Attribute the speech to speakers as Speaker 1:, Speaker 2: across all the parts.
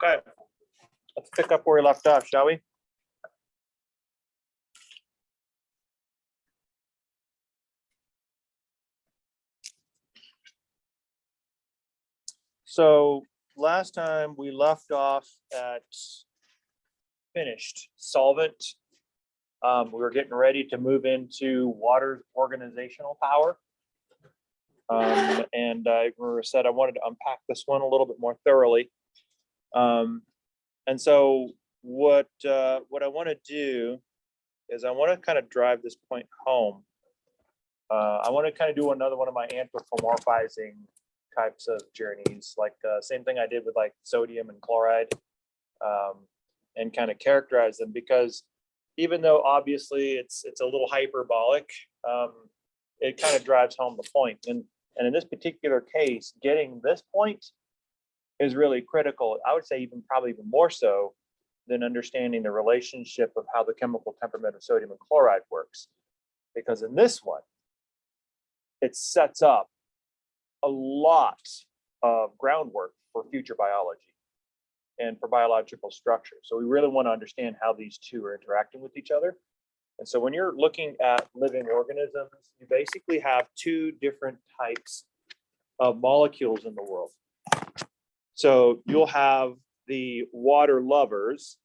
Speaker 1: Okay, let's pick up where we left off, shall we? So last time we left off at finished solvent. We were getting ready to move into water's organizational power. And I said I wanted to unpack this one a little bit more thoroughly. And so what I want to do is I want to kind of drive this point home. I want to kind of do another one of my anthropomorphizing types of journeys, like same thing I did with like sodium and chloride, and kind of characterize them, because even though obviously it's a little hyperbolic, it kind of drives home the point. And in this particular case, getting this point is really critical. I would say even probably even more so than understanding the relationship of how the chemical temperament of sodium and chloride works. Because in this one, it sets up a lot of groundwork for future biology and for biological structure. So we really want to understand how these two are interacting with each other. And so when you're looking at living organisms, you basically have two different types of molecules in the world. So you'll have the water lovers,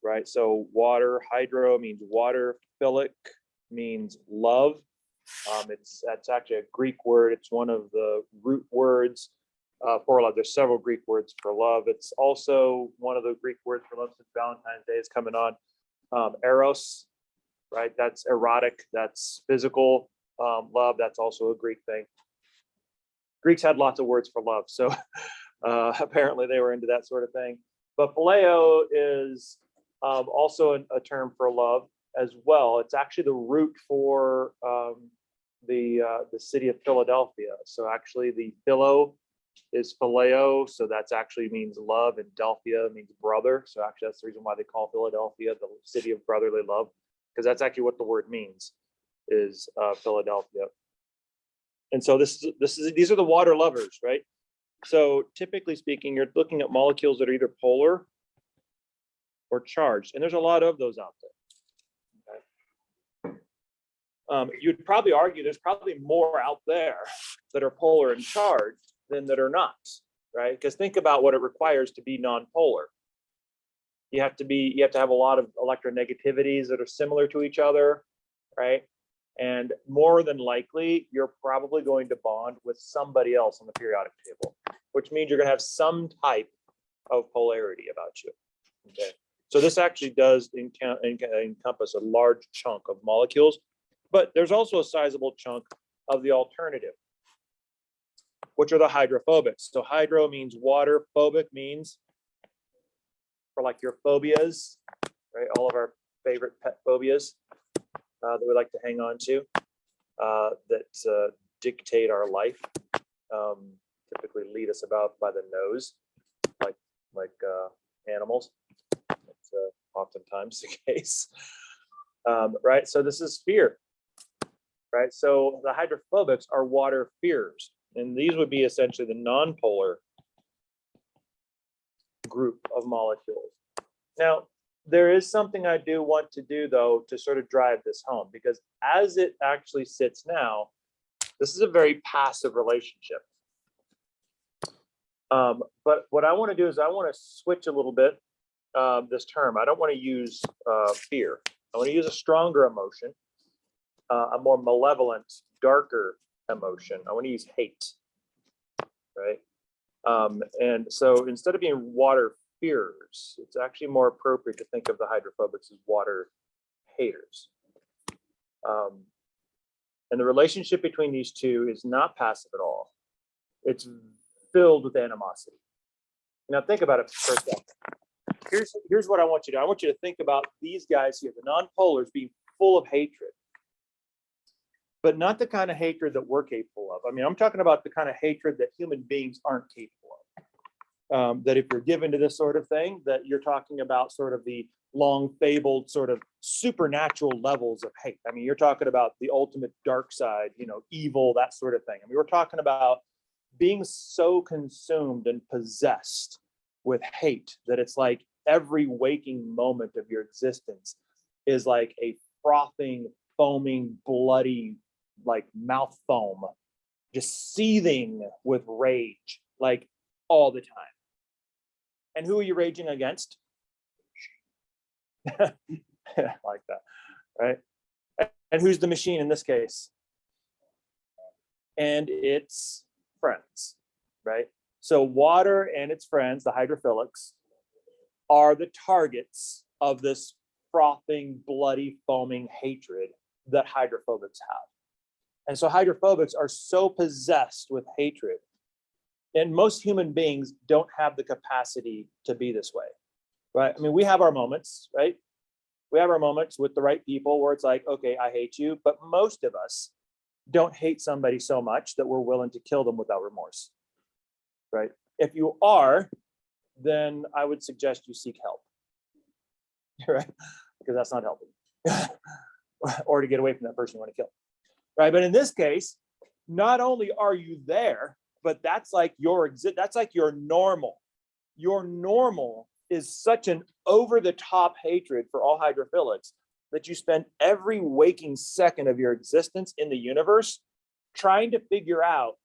Speaker 1: right? So water, hydro means water, philic means love. That's actually a Greek word. It's one of the root words for love. There's several Greek words for love. It's also one of the Greek words for love since Valentine's Day is coming on. Eros, right? That's erotic. That's physical love. That's also a Greek thing. Greeks had lots of words for love, so apparently they were into that sort of thing. But phileo is also a term for love as well. It's actually the root for the city of Philadelphia. So actually the philo is phileo, so that's actually means love, and Delphia means brother. So actually that's the reason why they call Philadelphia the city of brotherly love, because that's actually what the word means, is Philadelphia. And so these are the water lovers, right? So typically speaking, you're looking at molecules that are either polar or charged, and there's a lot of those out there. Okay. You'd probably argue there's probably more out there that are polar and charged than that are not, right? Because think about what it requires to be nonpolar. You have to have a lot of electronegativities that are similar to each other, right? And more than likely, you're probably going to bond with somebody else on the periodic table, which means you're going to have some type of polarity about you. Okay. So this actually does encompass a large chunk of molecules, but there's also a sizable chunk of the alternative, which are the hydrophobics. So hydro means water, phobic means for like your phobias, right? All of our favorite pet phobias that we like to hang on to, that dictate our life, typically lead us about by the nose, like animals. That's oftentimes the case, right? So this is fear, right? So the hydrophobics are water fears, and these would be essentially the nonpolar group of molecules. Now, there is something I do want to do, though, to sort of drive this home, because as it actually sits now, this is a very passive relationship. But what I want to do is I want to switch a little bit this term. I don't want to use fear. I want to use a stronger emotion, a more malevolent, darker emotion. I want to use hate, right? And so instead of being water fearers, it's actually more appropriate to think of the hydrophobics as water haters. And the relationship between these two is not passive at all. It's filled with animosity. Now think about it for a second. Here's what I want you to do. I want you to think about these guys here, the nonpolars, being full of hatred, but not the kind of hatred that we're capable of. I mean, I'm talking about the kind of hatred that human beings aren't capable of. That if you're given to this sort of thing, that you're talking about sort of the long fabled sort of supernatural levels of hate. I mean, you're talking about the ultimate dark side, evil, that sort of thing. I mean, we're talking about being so consumed and possessed with hate, that it's like every waking moment of your existence is like a frothing, foaming, bloody, like mouth foam, just seething with rage, like all the time. And who are you raging against? Like that, right? And who's the machine in this case? And its friends, right? So water and its friends, the hydrophilics, are the targets of this frothing, bloody, foaming hatred that hydrophobics have. And so hydrophobics are so possessed with hatred. And most human beings don't have the capacity to be this way, right? I mean, we have our moments, right? We have our moments with the right people where it's like, okay, I hate you. But most of us don't hate somebody so much that we're willing to kill them without remorse, right? If you are, then I would suggest you seek help, right? Because that's not helping. Or to get away from that person you want to kill, right? But in this case, not only are you there, but that's like your normal. Your normal is such an over-the-top hatred for all hydrophilics that you spend every waking second of your existence in the universe trying to figure out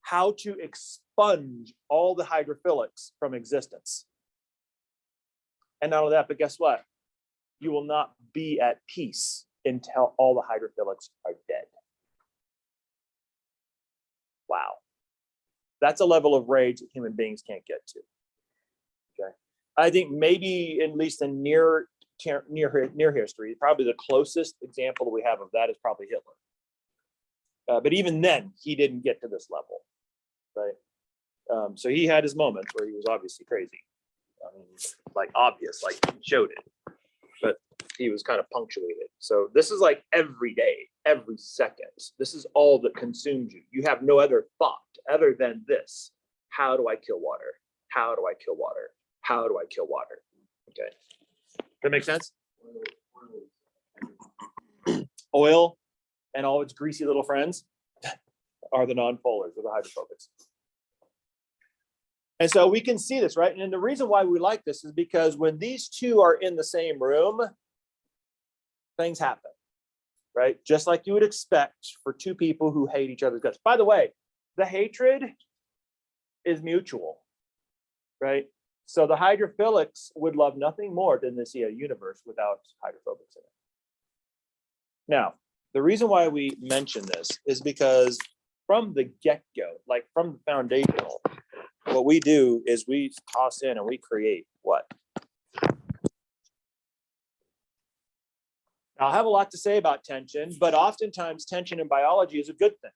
Speaker 1: how to expunge all the hydrophilics from existence. And not only that, but guess what? You will not be at peace until all the hydrophilics are dead. Wow. That's a level of rage that human beings can't get to. Okay. I think maybe at least in near history, probably the closest example that we have of that is probably Hitler. But even then, he didn't get to this level, right? So he had his moments where he was obviously crazy. I mean, like obvious, like he showed it, but he was kind of punctuated. So this is like every day, every second. This is all that consumes you. You have no other thought other than this. How do I kill water? How do I kill water? How do I kill water? Okay. That makes sense? Oil and all its greasy little friends are the non-polars or the hydrophobics. And so we can see this, right? And the reason why we like this is because when these two are in the same room, things happen, right? Just like you would expect for two people who hate each other's guts. By the way, the hatred is mutual, right? So the hydrophilics would love nothing more than to see a universe without hydrophobics in it. Now, the reason why we mention this is because from the get-go, like from the foundational, what we do is we toss in and we create what? Now, I have a lot to say about tension, but oftentimes tension in biology is a good thing.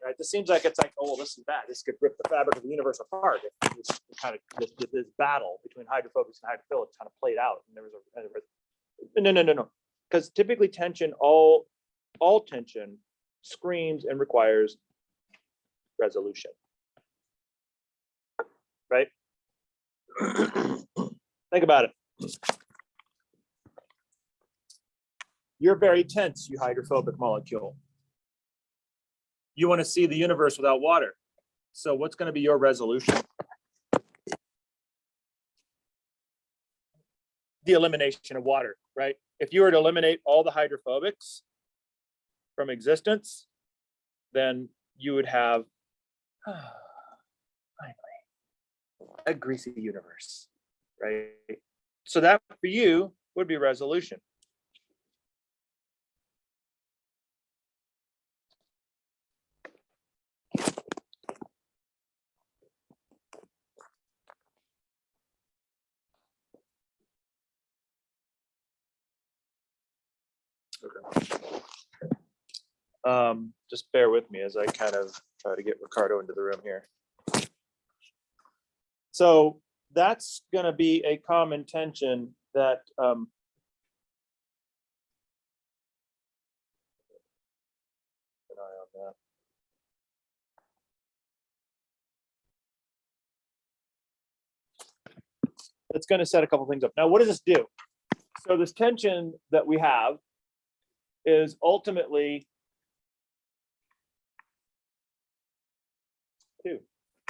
Speaker 1: Right? This seems like it's like, oh, well, this is bad. This could rip the fabric of the universe apart. This kind of this battle between hydrophobics and hydrophilics kind of played out, and there was no. Because typically tension, all tension screams and requires resolution. Right? Think about it. You're very tense, you hydrophobic molecule. You want to see the universe without water. So what's going to be your resolution? The elimination of water, right? If you were to eliminate all the hydrophobics from existence, then you would have finally a greasy universe, right? So that for you would be resolution. Okay. Just bear with me as I kind of try to get Ricardo into the room here. So that's going to be a common tension that an eye on that. It's going to set a couple things up. Now, what does this do? So this tension that we have is ultimately two.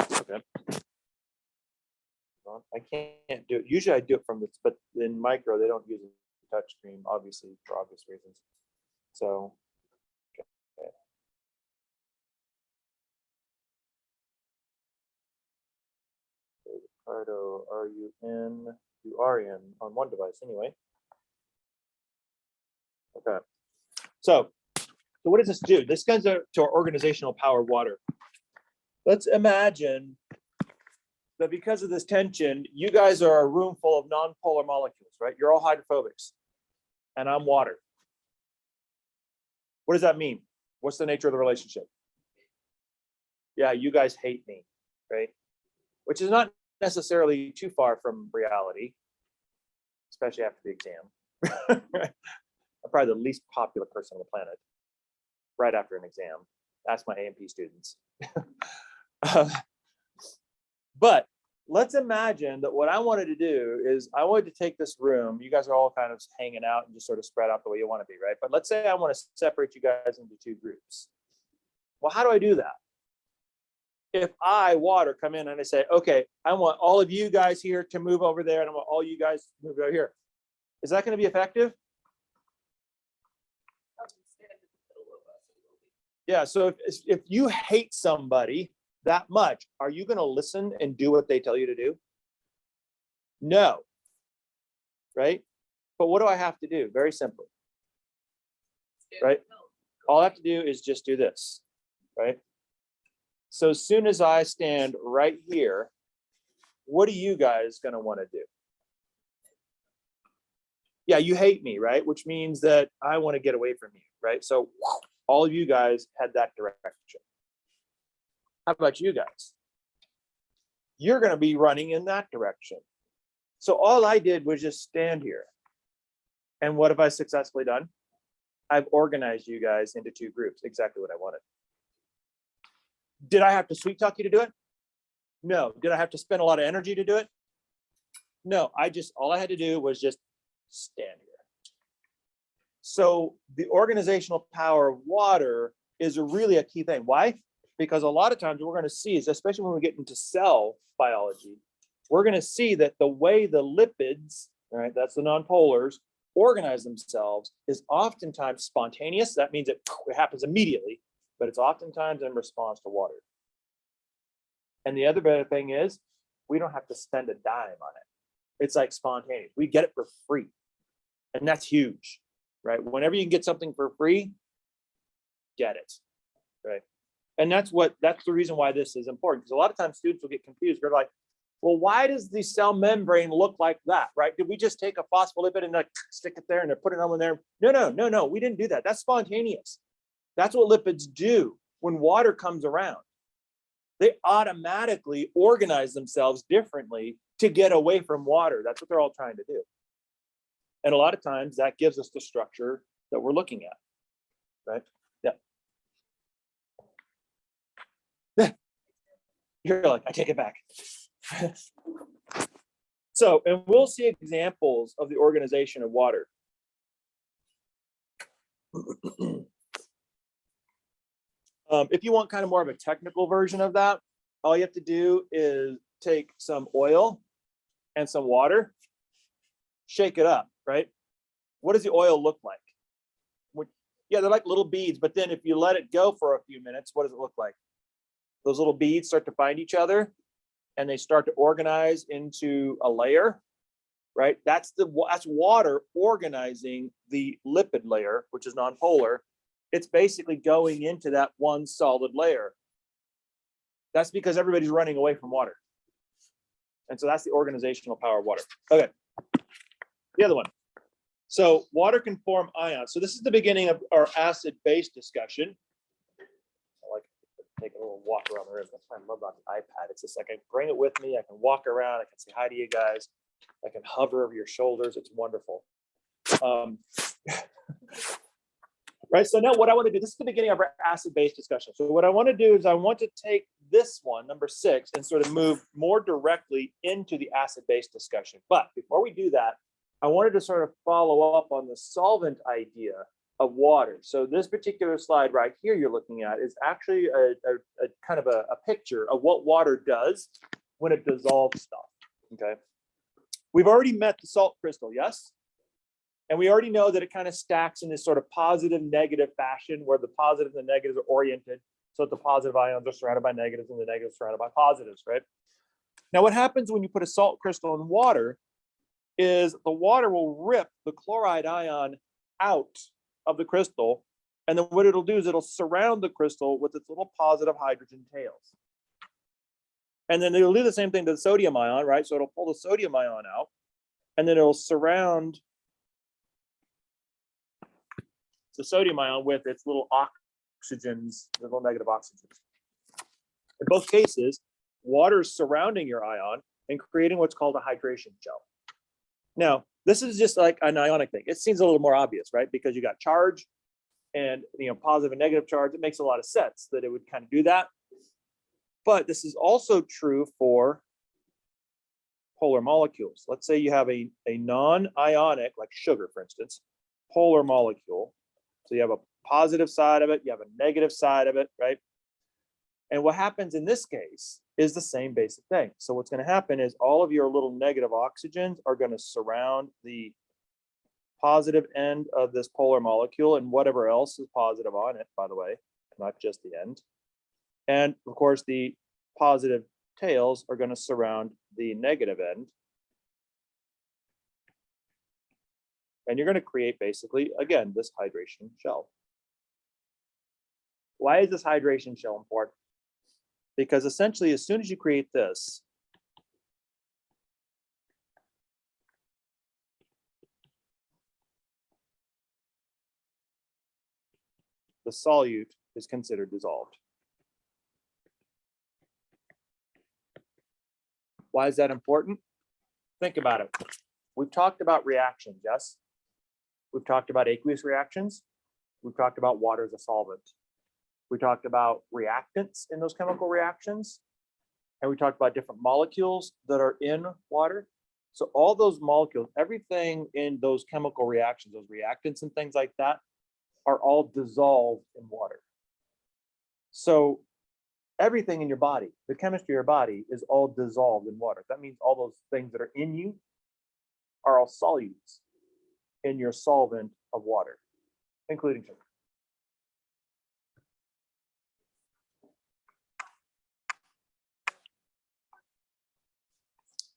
Speaker 1: Okay. on. I can't do it. Usually I do it from this, but in micro, they don't use a touch screen, obviously, for obvious reasons. So, okay. Ricardo, are you in? You are in on one device anyway. Okay. So what does this do? This comes to our organizational power of water. Let's imagine that because of this tension, you guys are a room full of non-polar molecules, right? You're all hydrophobics, and I'm water. What does that mean? What's the nature of the relationship? Yeah, you guys hate me, right? Which is not necessarily too far from reality, especially after the exam. I'm probably the least popular person on the planet right after an exam. Ask my A&P students. But let's imagine that what I wanted to do is I wanted to take this room. You guys are all kind of hanging out and just sort of spread out the way you want to be, right? But let's say I want to separate you guys into two groups. Well, how do I do that? If I, water, come in and I say, okay, I want all of you guys here to move over there, and I want all you guys to move over here. Is that going to be effective? Yeah, so if you hate somebody that much, are you going to listen and do what they tell you to do? No. Right? But what do I have to do? Very simple. Right? All I have to do is just do this. Right? So as soon as I stand right here, what are you guys going to want to do? Yeah, you hate me, right? Which means that I want to get away from you, right? So all of you guys had that direction. How about you guys? You're going to be running in that direction. So all I did was just stand here. And what have I successfully done? I've organized you guys into two groups, exactly what I wanted. Did I have to sweet talk you to do it? No. Did I have to spend a lot of energy to do it? No, all I had to do was just stand here. So the organizational power of water is really a key thing. Why? Because a lot of times what we're going to see is, especially when we get into cell biology, we're going to see that the way the lipids, right, that's the nonpolars, organize themselves is oftentimes spontaneous. That means it happens immediately, but it's oftentimes in response to water. And the other better thing is we don't have to spend a dime on it. It's like spontaneous. We get it for free. And that's huge, right? Whenever you can get something for free, get it, right? And that's the reason why this is important, because a lot of times students will get confused. They're like, well, why does the cell membrane look like that, right? Did we just take a phospholipid and like stick it there and put it on there? No, we didn't do that. That's spontaneous. That's what lipids do when water comes around. They automatically organize themselves differently to get away from water. That's what they're all trying to do. And a lot of times that gives us the structure that we're looking at, right? Yeah. You're like, I take it back. So, and we'll see examples of the organization of water. If you want kind of more of a technical version of that, all you have to do is take some oil and some water, shake it up, right? What does the oil look like? Yeah, they're like little beads, but then if you let it go for a few minutes, what does it look like? Those little beads start to find each other and they start to organize into a layer, right? That's water organizing the lipid layer, which is nonpolar. It's basically going into that one solid layer. That's because everybody's running away from water. And so that's the organizational power of water. Okay, the other one. So water can form ions. So this is the beginning of our acid-base discussion. I like to take a little walk around the room. That's what I love about the iPad. It's just like I bring it with me. I can walk around. I can say hi to you guys. I can hover over your shoulders. It's wonderful. Right, so now what I want to do, this is the beginning of our acid-base discussion. So what I want to do is I want to take this one, number 6, and sort of move more directly into the acid-base discussion. But before we do that, I wanted to sort of follow up on the solvent idea of water. So this particular slide right here you're looking at is actually a kind of a picture of what water does when it dissolves stuff. Okay. We've already met the salt crystal, yes? And we already know that it kind of stacks in this sort of positive negative fashion where the positive and the negatives are oriented. So that the positive ions are surrounded by negatives and the negatives surrounded by positives, right? Now, what happens when you put a salt crystal in water is the water will rip the chloride ion out of the crystal. And then what it'll do is it'll surround the crystal with its little positive hydrogen tails. And then it'll do the same thing to the sodium ion, right? So it'll pull the sodium ion out, and then it'll surround the sodium ion with its little oxygens, the little negative oxygens. In both cases, water is surrounding your ion and creating what's called a hydration gel. Now, this is just like an ionic thing. It seems a little more obvious, right? Because you got charge and positive and negative charge. It makes a lot of sense that it would kind of do that. But this is also true for polar molecules. Let's say you have a non-ionic, like sugar, for instance, polar molecule. So you have a positive side of it, you have a negative side of it, right? And what happens in this case is the same basic thing. So what's going to happen is all of your little negative oxygens are going to surround the positive end of this polar molecule and whatever else is positive on it, by the way, not just the end. And of course, the positive tails are going to surround the negative end. And you're going to create basically, again, this hydration shell. Why is this hydration shell important? Because essentially, as soon as you create this, the solute is considered dissolved. Why is that important? Think about it. We've talked about reactions, yes? We've talked about aqueous reactions. We've talked about water as a solvent. We talked about reactants in those chemical reactions. And we talked about different molecules that are in water. So all those molecules, everything in those chemical reactions, those reactants and things like that, are all dissolved in water. So everything in your body, the chemistry of your body is all dissolved in water. That means all those things that are in you are all solutes in your solvent of water, including sugar.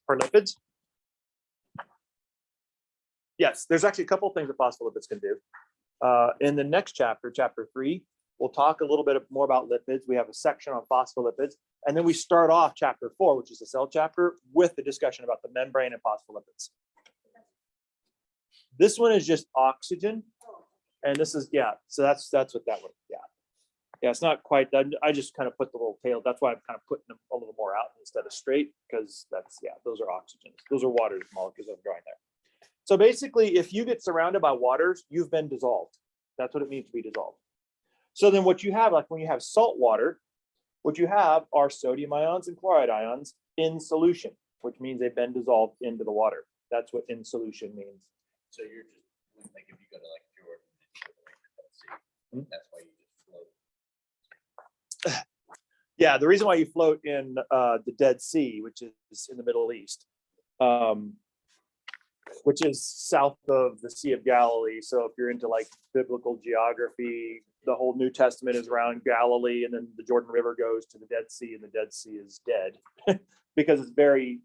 Speaker 1: For lipids, yes, there's actually a couple of things that phospholipids can do. In the next chapter, chapter 3, we'll talk a little bit more about lipids. We have a section on phospholipids, and then we start off chapter 4, which is the cell chapter, with the discussion about the membrane and phospholipids. This one is just oxygen, and this is, yeah, so that's what that one, yeah. Yeah, it's not quite done. I just kind of put the little tail. That's why I'm kind of putting them a little more out instead of straight, because that's, yeah, those are oxygens. Those are water molecules I'm drawing there. So basically, if you get surrounded by waters, you've been dissolved. That's what it means to be dissolved. So then what you have, like when you have salt water, what you have are sodium ions and chloride ions in solution, which means they've been dissolved into the water. That's what in solution means.
Speaker 2: So you're just like, if you go to like Jordan, that's why you just float.
Speaker 1: Yeah, the reason why you float in the Dead Sea, which is in the Middle East, which is south of the Sea of Galilee. So if you're into like biblical geography, the whole New Testament is around Galilee, and then the Jordan River goes to the Dead Sea, and the Dead Sea is dead because it's very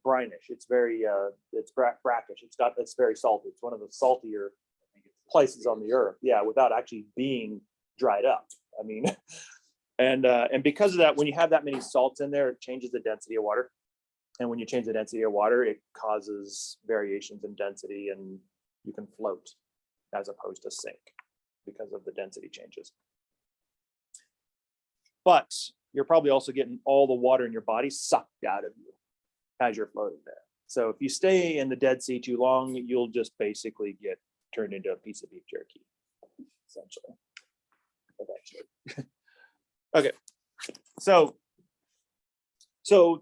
Speaker 1: brinish. It's very it's brackish. It's very salty. It's one of the saltier places on the earth. Yeah, without actually being dried up. I mean, and because of that, when you have that many salts in there, it changes the density of water. And when you change the density of water, it causes variations in density, and you can float as opposed to sink because of the density changes. But you're probably also getting all the water in your body sucked out of you as you're floating there. So if you stay in the Dead Sea too long, you'll just basically get turned into a piece of beef jerky, essentially. Eventually. Okay, so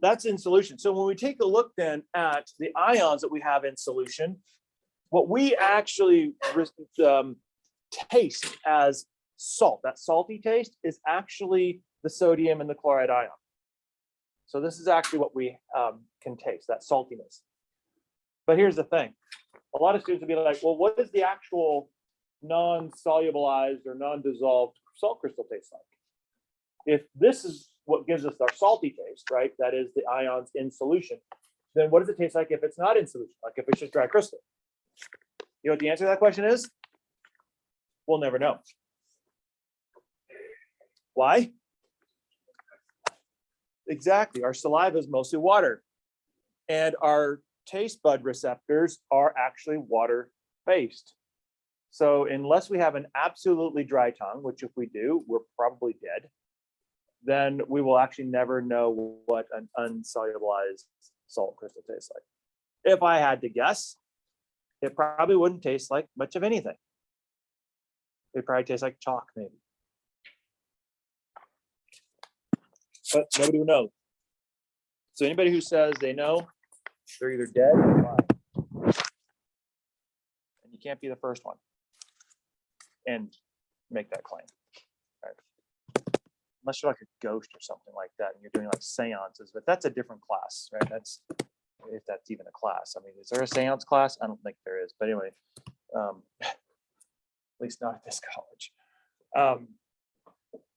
Speaker 1: that's in solution. So when we take a look then at the ions that we have in solution, what we actually taste as salt, that salty taste, is actually the sodium and the chloride ion. So this is actually what we can taste, that saltiness. But here's the thing. A lot of students will be like, well, what does the actual non-solubilized or non-dissolved salt crystal taste like? If this is what gives us our salty taste, right? That is the ions in solution. Then what does it taste like if it's not in solution? Like if it's just dry crystal? You know what the answer to that question is? We'll never know. Why? Exactly. Our saliva is mostly water. And our taste bud receptors are actually water-based. So unless we have an absolutely dry tongue, which if we do, we're probably dead, then we will actually never know what an unsolubilized salt crystal tastes like. If I had to guess, it probably wouldn't taste like much of anything. It probably tastes like chalk, maybe. But nobody would know. So anybody who says they know, they're either dead or alive. And you can't be the first one and make that claim. Right? Unless you're like a ghost or something like that, and you're doing like seances, but that's a different class, right? That's, if that's even a class. I mean, is there a seance class? I don't think there is, but anyway, at least not at this college.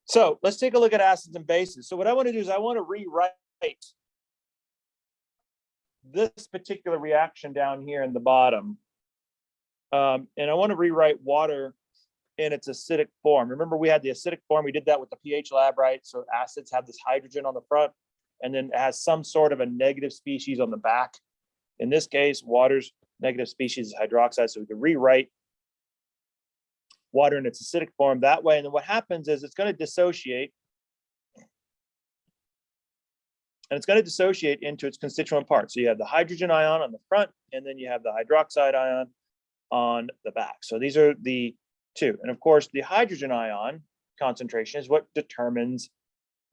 Speaker 1: So let's take a look at acids and bases. So what I want to do is I want to rewrite this particular reaction down here in the bottom. And I want to rewrite water in its acidic form. Remember, we had the acidic form. We did that with the pH lab, right? So acids have this hydrogen on the front, and then it has some sort of a negative species on the back. In this case, water's negative species is hydroxide. So we can rewrite water in its acidic form that way. And then what happens is it's going to dissociate. And it's going to dissociate into its constituent parts. So you have the hydrogen ion on the front, and then you have the hydroxide ion on the back. So these are the two. And of course, the hydrogen ion concentration is what determines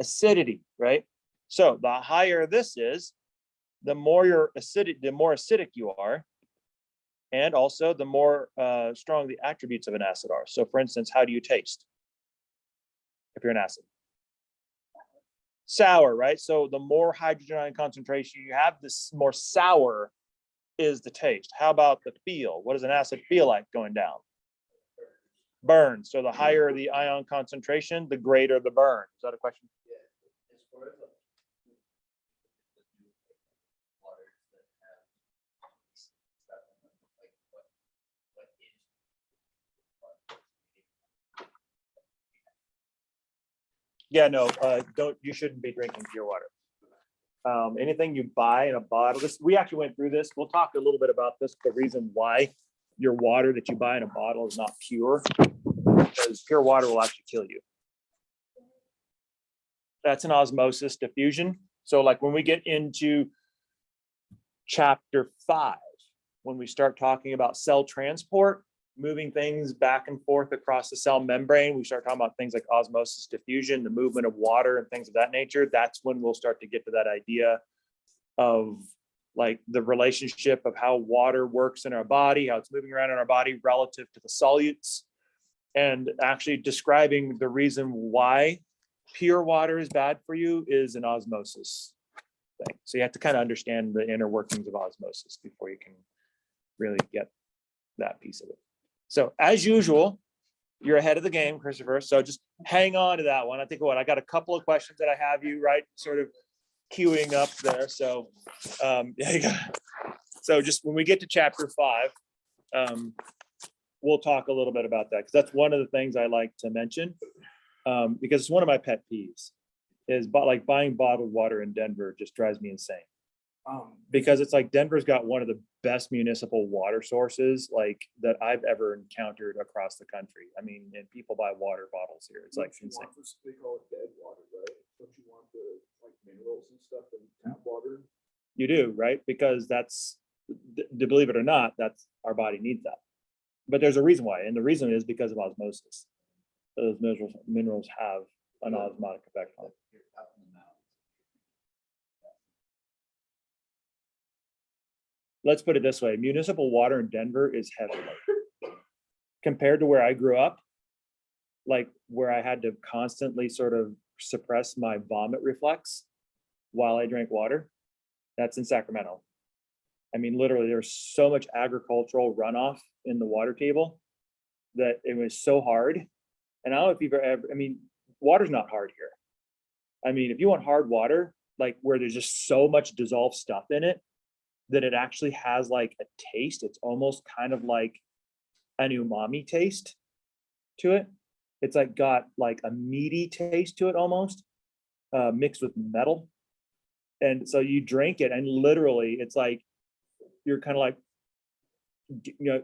Speaker 1: acidity, right? So the higher this is, the more acidic you are, and also the more strong the attributes of an acid are. So for instance, how do you taste if you're an acid? Sour, right? So the more hydrogen ion concentration you have, this more sour is the taste. How about the feel? What does an acid feel like going down? Burn. So the higher the ion concentration, the greater the burn. Is that a question? Yeah, no, you shouldn't be drinking pure water. Anything you buy in a bottle, we actually went through this. We'll talk a little bit about this, the reason why your water that you buy in a bottle is not pure, because pure water will actually kill you. That's an osmosis diffusion. So like when we get into chapter 5, when we start talking about cell transport, moving things back and forth across the cell membrane, we start talking about things like osmosis diffusion, the movement of water and things of that nature. That's when we'll start to get to that idea of like the relationship of how water works in our body, how it's moving around in our body relative to the solutes, and actually describing the reason why pure water is bad for you is an osmosis thing. So you have to kind of understand the inner workings of osmosis before you can really get that piece of it. So as usual, you're ahead of the game, Christopher. So just hang on to that one. I think I got a couple of questions that I have you right sort of queuing up there. So so just when we get to chapter 5, we'll talk a little bit about that, because that's one of the things I like to mention, because it's one of my pet peeves is like buying bottled water in Denver just drives me insane. Because it's like Denver's got one of the best municipal water sources like that I've ever encountered across the country. I mean, and people buy water bottles here. It's like insane.
Speaker 3: They call it dead water, right? Don't you want the like minerals and stuff in tap water?
Speaker 1: You do, right? Because that's, believe it or not, that's our body needs that. But there's a reason why, and the reason is because of osmosis. Those minerals have an osmotic effect on it. Let's put it this way, municipal water in Denver is heavy. Compared to where I grew up, like where I had to constantly sort of suppress my vomit reflex, while I drank water. That's in Sacramento. I mean, literally, there's so much agricultural runoff in the water table that it was so hard. And I don't know if you've ever, I mean, water's not hard here. I mean, if you want hard water, like where there's just so much dissolved stuff in it, that it actually has like a taste. It's almost kind of like an umami taste to it. It's like got like a meaty taste to it almost, mixed with metal. And so you drink it and literally it's like, you're kind of like,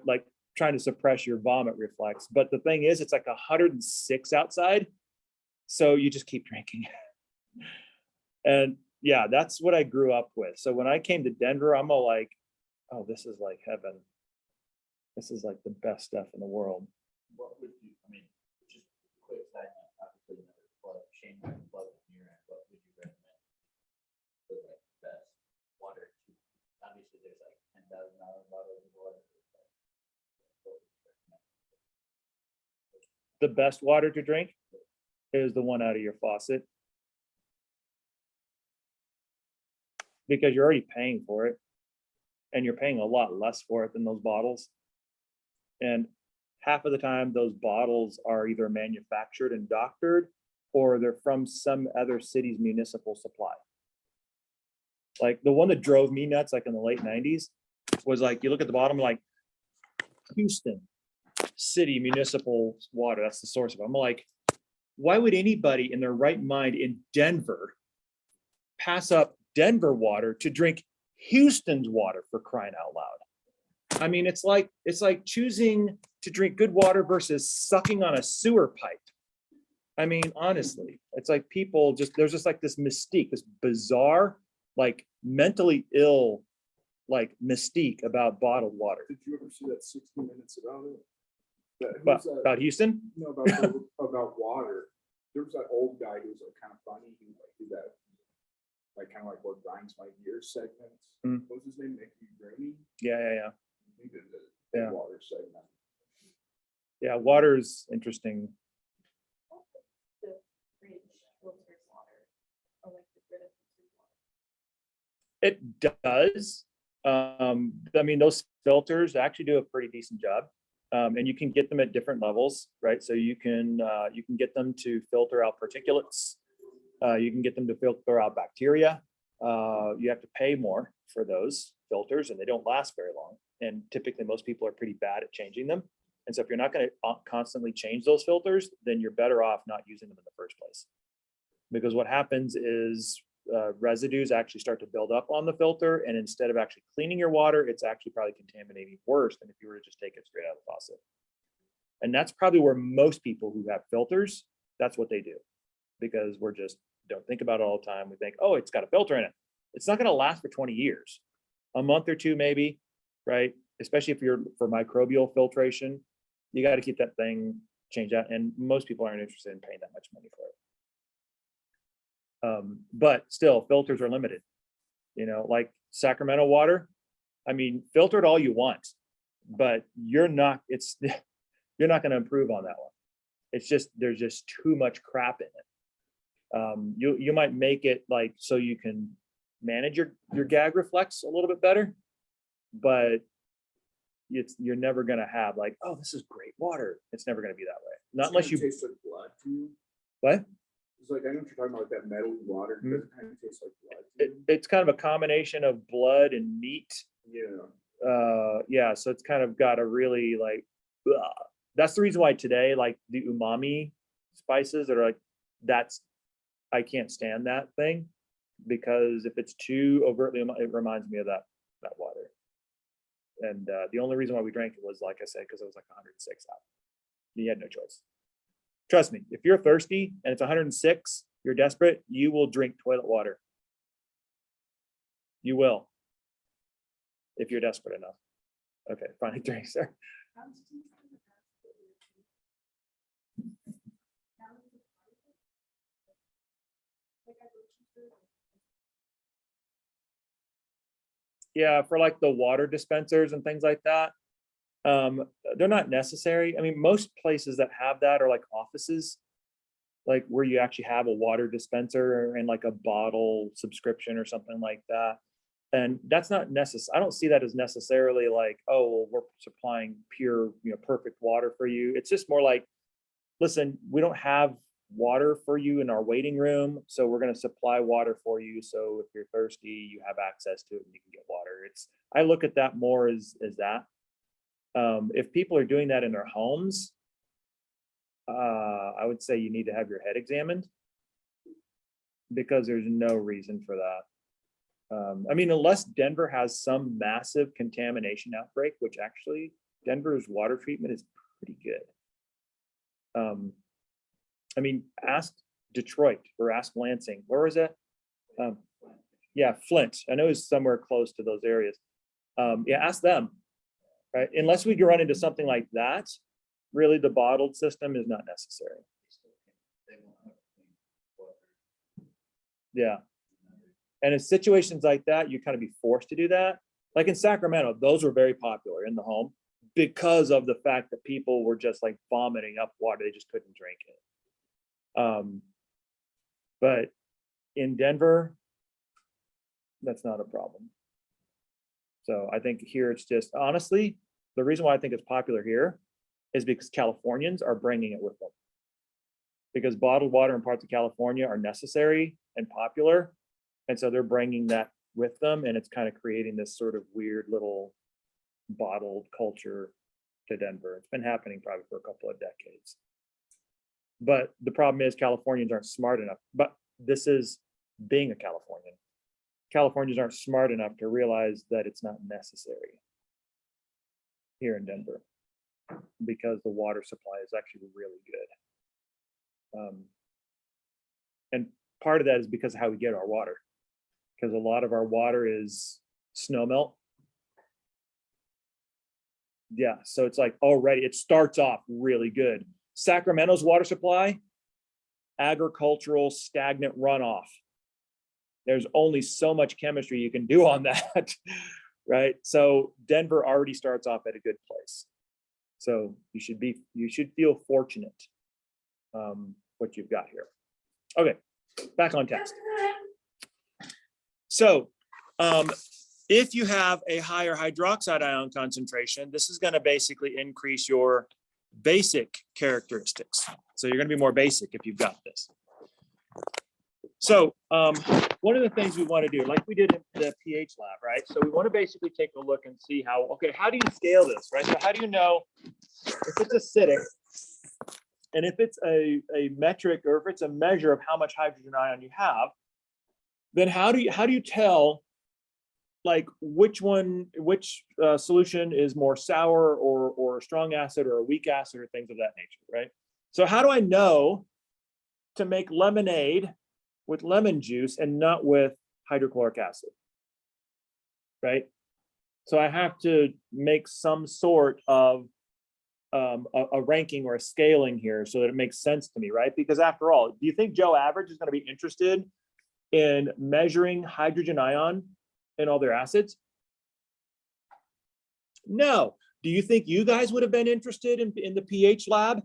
Speaker 1: like trying to suppress your vomit reflex. But the thing is, it's like 106 outside. So you just keep drinking. And yeah, that's what I grew up with. So when I came to Denver, I'm all like, oh, this is like heaven. This is like the best stuff in the world.
Speaker 2: What would you, I mean, just quick side note, obviously another plug, Shane might plug in your end, what would you recommend for like the best water? Obviously there's like $10,000 bottles of water. What would you recommend?
Speaker 1: The best water to drink is the one out of your faucet. Because you're already paying for it. And you're paying a lot less for it than those bottles. And half of the time, those bottles are either manufactured and doctored, or they're from some other city's municipal supply. Like the one that drove me nuts, like in the late 90s, was like, you look at the bottom, like Houston City Municipal Water, that's the source of it. I'm like, why would anybody in their right mind in Denver pass up Denver water to drink Houston's water, for crying out loud? I mean, it's like choosing to drink good water versus sucking on a sewer pipe. I mean, honestly, it's like people just, there's just like this mystique, this bizarre, like mentally ill, like mystique about bottled water.
Speaker 3: Did you ever see that 60 Minutes about it?
Speaker 1: About Houston?
Speaker 3: No, about water. There was that old guy who was like kind of funny. He like did that, like kind of like what grinds my gears segments.
Speaker 1: Mm.
Speaker 3: What was his name? Mickey Rooney.
Speaker 1: Yeah.
Speaker 3: He did the
Speaker 1: Yeah.
Speaker 3: water segment.
Speaker 1: Yeah, water's interesting.
Speaker 4: The fridge filters water, or like the grid of filtered water.
Speaker 1: It does. I mean, those filters actually do a pretty decent job. And you can get them at different levels, right? So you can get them to filter out particulates. You can get them to filter out bacteria. You have to pay more for those filters and they don't last very long. And typically most people are pretty bad at changing them. And so if you're not going to constantly change those filters, then you're better off not using them in the first place. Because what happens is residues actually start to build up on the filter. And instead of actually cleaning your water, it's actually probably contaminating worse than if you were to just take it straight out of the faucet. And that's probably where most people who have filters, that's what they do. Because we're just don't think about it all the time. We think, oh, it's got a filter in it. It's not going to last for 20 years, a month or two, maybe, right? Especially if you're for microbial filtration, you got to keep that thing changed out. And most people aren't interested in paying that much money for it. But still, filters are limited. You know, like Sacramento water. I mean, filter it all you want, but you're not going to improve on that one. It's just, there's just too much crap in it. You might make it like so you can manage your gag reflex a little bit better, but you're never gonna have like, oh, this is great water. It's never gonna be that way. Not unless you
Speaker 3: taste like blood to you.
Speaker 1: What?
Speaker 3: It's like I know what you're talking about, like that metal water.
Speaker 1: Mhm.
Speaker 3: Does it kind of taste like blood to you?
Speaker 1: It's kind of a combination of blood and meat.
Speaker 3: Yeah.
Speaker 1: Yeah, so it's kind of got a really like, ugh. That's the reason why today, like the umami spices that are like, I can't stand that thing, because if it's too overtly, it reminds me of that water. And the only reason why we drank it was, like I said, because it was like 106 out. You had no choice. Trust me, if you're thirsty and it's 106, you're desperate, you will drink toilet water. You will, if you're desperate enough. Okay, finally drink, sir. Yeah, for like the water dispensers and things like that. They're not necessary. I mean, most places that have that are like offices. like where you actually have a water dispenser and like a bottle subscription or something like that. And that's not necessary. I don't see that as necessarily like, oh, well, we're supplying pure, perfect water for you. It's just more like, listen, we don't have water for you in our waiting room, so we're going to supply water for you. So if you're thirsty, you have access to it and you can get water. I look at that more as that. If people are doing that in their homes, I would say you need to have your head examined, because there's no reason for that. I mean, unless Denver has some massive contamination outbreak, which actually Denver's water treatment is pretty good. I mean, ask Detroit or ask Lansing. Where was that? Yeah, Flint. I know it's somewhere close to those areas. Yeah, ask them. Right? Unless we run into something like that, really the bottled system is not necessary. Yeah. And in situations like that, you kind of be forced to do that. Like in Sacramento, those were very popular in the home because of the fact that people were just like vomiting up water. They just couldn't drink it. But in Denver, that's not a problem. So I think here it's just, honestly, the reason why I think it's popular here is because Californians are bringing it with them. Because bottled water in parts of California are necessary and popular. And so they're bringing that with them, and it's kind of creating this sort of weird little bottled culture to Denver. It's been happening probably for a couple of decades. But the problem is Californians aren't smart enough. But this is being a Californian. Californians aren't smart enough to realize that it's not necessary here in Denver, because the water supply is actually really good. And part of that is because of how we get our water, because a lot of our water is snow melt. Yeah, so it's like already, it starts off really good. Sacramento's water supply, agricultural stagnant runoff. There's only so much chemistry you can do on that, right? So Denver already starts off at a good place. So you should feel fortunate what you've got here. Okay, back on task. So if you have a higher hydroxide ion concentration, this is going to basically increase your basic characteristics. So you're going to be more basic if you've got this. So one of the things we want to do, like we did in the pH lab, right? So we want to basically take a look and see how, okay, how do you scale this, right? So how do you know if it's acidic, and if it's a metric, or if it's a measure of how much hydrogen ion you have, then how do you tell like which solution is more sour or a strong acid or a weak acid or things of that nature, right? So how do I know to make lemonade with lemon juice and not with hydrochloric acid, right? So I have to make some sort of a ranking or a scaling here so that it makes sense to me, right? Because after all, do you think Joe Average is going to be interested in measuring hydrogen ion in all their acids? No. Do you think you guys would have been interested in the pH lab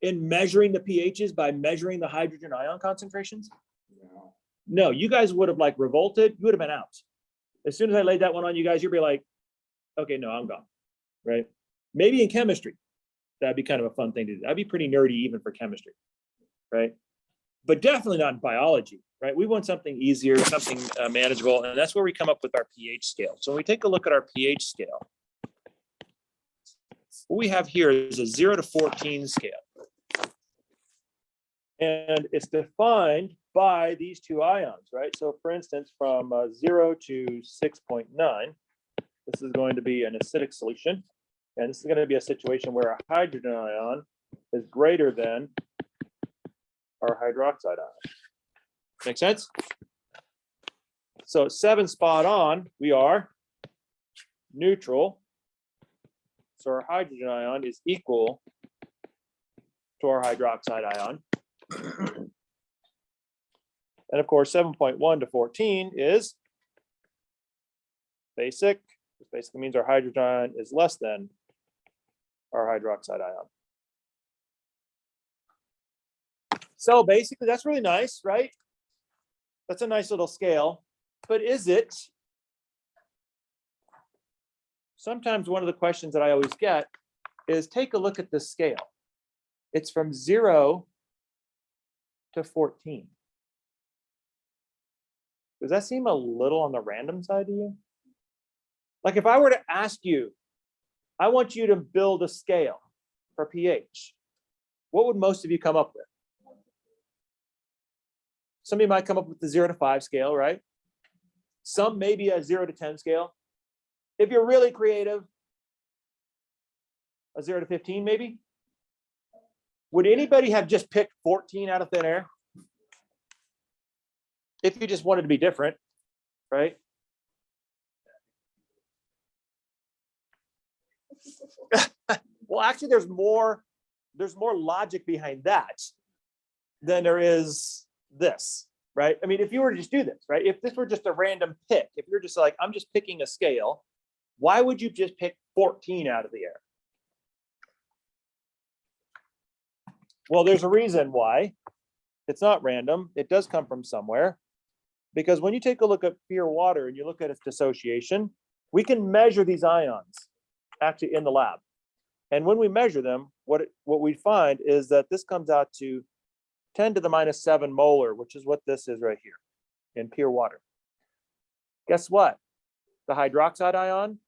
Speaker 1: in measuring the pHs by measuring the hydrogen ion concentrations? No, you guys would have like revolted. You would have been out. As soon as I laid that one on you guys, you'd be like, okay, no, I'm gone, right? Maybe in chemistry, that'd be kind of a fun thing to do. That'd be pretty nerdy even for chemistry, right? But definitely not in biology, right? We want something easier, something manageable, and that's where we come up with our pH scale. So when we take a look at our pH scale, what we have here is a 0 to 14 scale. And it's defined by these two ions, right? So for instance, from 0 to 6.9, this is going to be an acidic solution. And this is going to be a situation where a hydrogen ion is greater than our hydroxide ion. Make sense? So 7 spot on, we are neutral. So our hydrogen ion is equal to our hydroxide ion. And of course, 7.1 to 14 is basic. This basically means our hydrogen ion is less than our hydroxide ion. So basically, that's really nice, right? That's a nice little scale, but is it? Sometimes one of the questions that I always get is take a look at this scale. It's from 0 to 14. Does that seem a little on the random side to you? Like if I were to ask you, I want you to build a scale for pH, what would most of you come up with? Somebody might come up with the 0 to 5 scale, right? Some maybe a 0 to 10 scale. If you're really creative, a 0 to 15 maybe. Would anybody have just picked 14 out of thin air? If you just wanted to be different, right? Well, actually, there's more logic behind that than there is this, right? I mean, if you were to just do this, right? If this were just a random pick, if you're just like, I'm just picking a scale, why would you just pick 14 out of the air? Well, there's a reason why. It's not random. It does come from somewhere. Because when you take a look at pure water and you look at its dissociation, we can measure these ions actually in the lab. And when we measure them, what we find is that this comes out to 10 to the minus 7 molar, which is what this is right here in pure water. Guess what? The hydroxide ion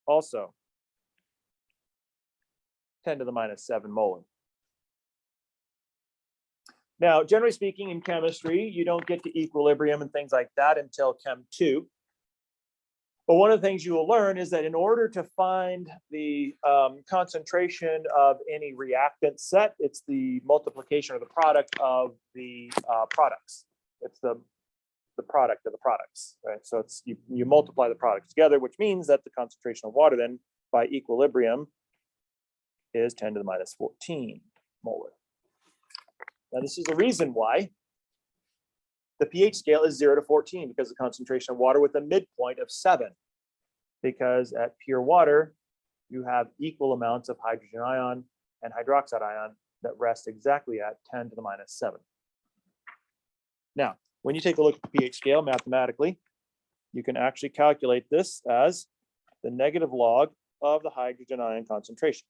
Speaker 1: also 10 to the minus 7 molar. Now, generally speaking, in chemistry, you don't get to equilibrium and things like that until Chem 2. But one of the things you will learn is that in order to find the concentration of any reactant set, it's the multiplication or the product of the products. It's the product of the products, right? So it's you multiply the products together, which means that the concentration of water then by equilibrium is 10 to the minus 14 molar. Now, this is the reason why the pH scale is 0 to 14, because the concentration of water with a midpoint of 7. Because at pure water, you have equal amounts of hydrogen ion and hydroxide ion that rest exactly at 10 to the minus 7. Now, when you take a look at the pH scale mathematically, you can actually calculate this as the negative log of the hydrogen ion concentration.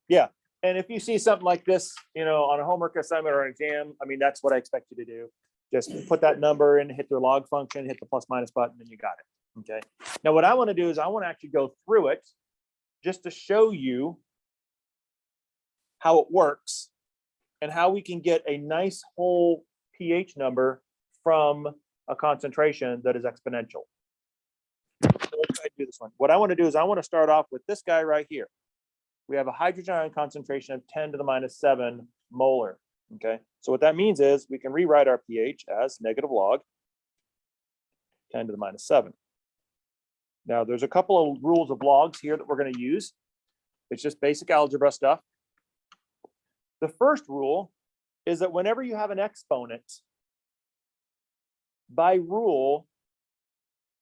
Speaker 1: Yeah, and if you see something like this, on a homework assignment or an exam, I mean, that's what I expect you to do. Just put that number in, hit the log function, hit the plus minus button, and you got it. Okay. Now, what I want to do is I want to actually go through it just to show you how it works and how we can get a nice whole pH number from a concentration that is exponential. So let's try to do this one. What I want to do is I want to start off with this guy right here. We have a hydrogen ion concentration of 10 to the minus 7 molar. Okay, so what that means is we can rewrite our pH as negative log 10 to the minus 7. Now, there's a couple of rules of logs here that we're going to use. It's just basic algebra stuff. The first rule is that whenever you have an exponent, by rule,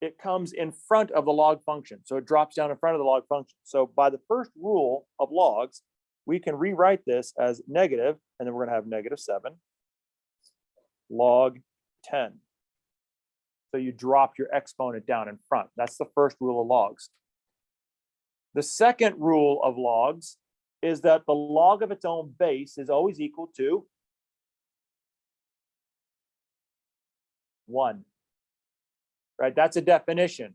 Speaker 1: it comes in front of the log function. So it drops down in front of the log function. So by the first rule of logs, we can rewrite this as negative, and then we're going to have negative 7 log 10. So you drop your exponent down in front. That's the first rule of logs. The second rule of logs is that the log of its own base is always equal to 1. Right? That's a definition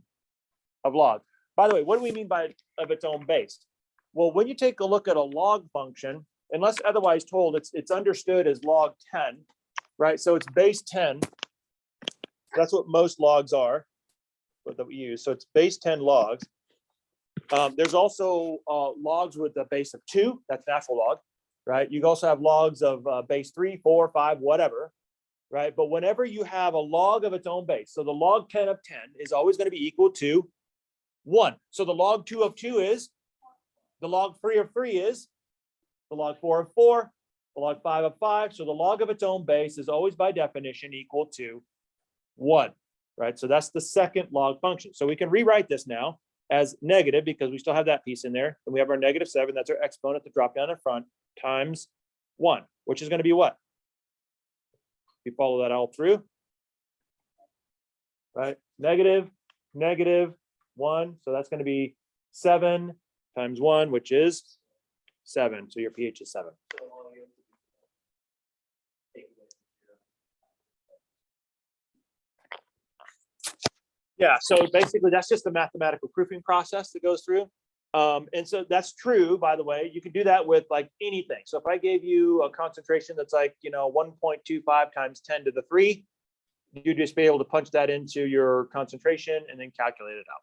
Speaker 1: of log. By the way, what do we mean by of its own base? Well, when you take a look at a log function, unless otherwise told, it's understood as log 10, right? So it's base 10. That's what most logs are that we use. So it's base 10 logs. There's also logs with a base of 2. That's natural log, right? You also have logs of base 3, 4, 5, whatever. Right? But whenever you have a log of its own base, so the log 10 of 10 is always going to be equal to 1. So the log 2 of 2 is, the log 3 of 3 is, the log 4 of 4, the log 5 of 5. So the log of its own base is always by definition equal to 1. right? So that's the second log function. So we can rewrite this now as negative because we still have that piece in there. And we have our -7, that's our exponent to drop down in front, times 1, which is going to be what? You follow that all through, right? Negative, -1. So that's going to be 7 times 1, which is 7. So your pH is 7. Yeah, so basically that's just the mathematical proofing process that goes through. And so that's true, by the way. You can do that with like anything. So if I gave you a concentration that's like, 1.25 times 10 to the 3, you'd just be able to punch that into your concentration and then calculate it out.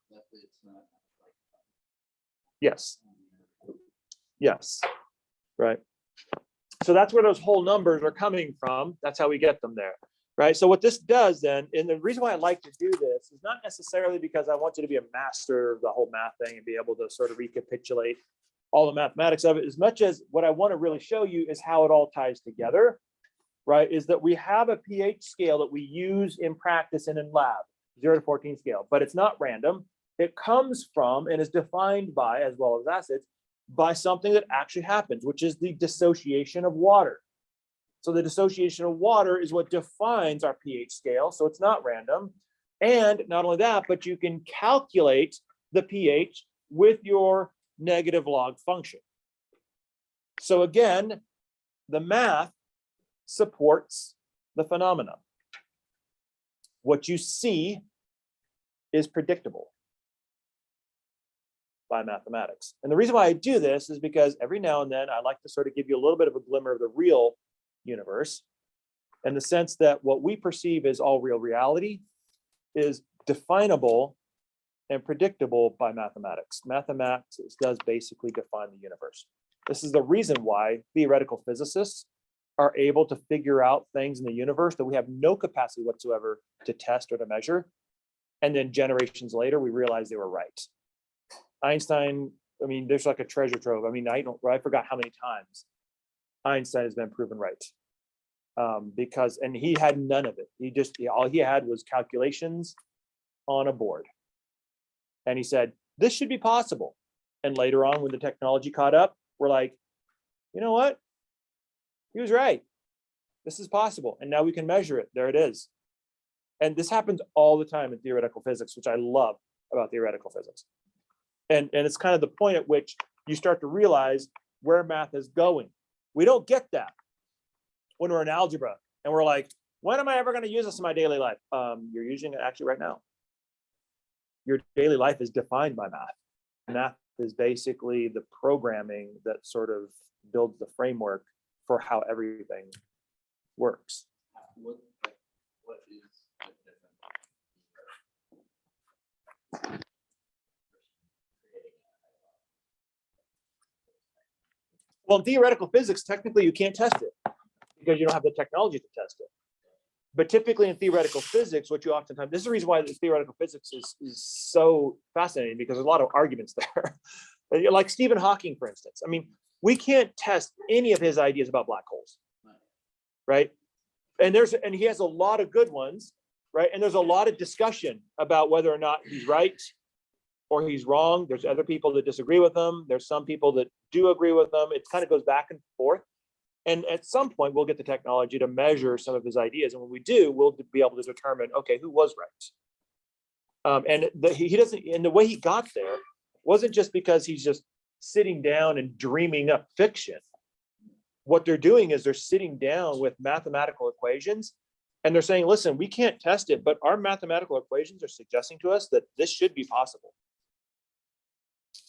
Speaker 1: Yes. Yes. Right. So that's where those whole numbers are coming from. That's how we get them there. Right. So what this does then, and the reason why I like to do this is not necessarily because I want you to be a master of the whole math thing and be able to sort of recapitulate all the mathematics of it, as much as what I want to really show you is how it all ties together. Right. Is that we have a pH scale that we use in practice and in lab, 0 to 14 scale, but it's not random. It comes from and is defined by, as well as acids, by something that actually happens, which is the dissociation of water. So the dissociation of water is what defines our pH scale. So it's not random. And not only that, but you can calculate the pH with your negative log function. So again, the math supports the phenomena. What you see is predictable by mathematics. And the reason why I do this is because every now and then I like to sort of give you a little bit of a glimmer of the real universe, in the sense that what we perceive as all real reality is definable and predictable by mathematics. Mathematics does basically define the universe. This is the reason why theoretical physicists are able to figure out things in the universe that we have no capacity whatsoever to test or to measure. And then generations later, we realize they were right. Einstein, I mean, there's like a treasure trove. I mean, I forgot how many times Einstein has been proven right. And he had none of it. All he had was calculations on a board. And he said, this should be possible. And later on, when the technology caught up, we're like, you know what? He was right. This is possible. And now we can measure it. There it is. And this happens all the time in theoretical physics, which I love about theoretical physics. And it's kind of the point at which you start to realize where math is going. We don't get that when we're in algebra and we're like, when am I ever going to use this in my daily life? You're using it actually right now. Your daily life is defined by math. Math is basically the programming that sort of builds the framework for how everything works.
Speaker 2: What is the difference?
Speaker 1: Well, in theoretical physics, technically you can't test it because you don't have the technology to test it. But typically in theoretical physics, what you oftentimes, this is the reason why theoretical physics is so fascinating, because there's a lot of arguments there. Like Stephen Hawking, for instance. I mean, we can't test any of his ideas about black holes, right? And he has a lot of good ones, right? And there's a lot of discussion about whether or not he's right or he's wrong. There's other people that disagree with him. There's some people that do agree with him. It kind of goes back and forth. And at some point, we'll get the technology to measure some of his ideas. And when we do, we'll be able to determine, okay, who was right? He doesn't, and the way he got there wasn't just because he's just sitting down and dreaming up fiction. What they're doing is they're sitting down with mathematical equations and they're saying, listen, we can't test it, but our mathematical equations are suggesting to us that this should be possible.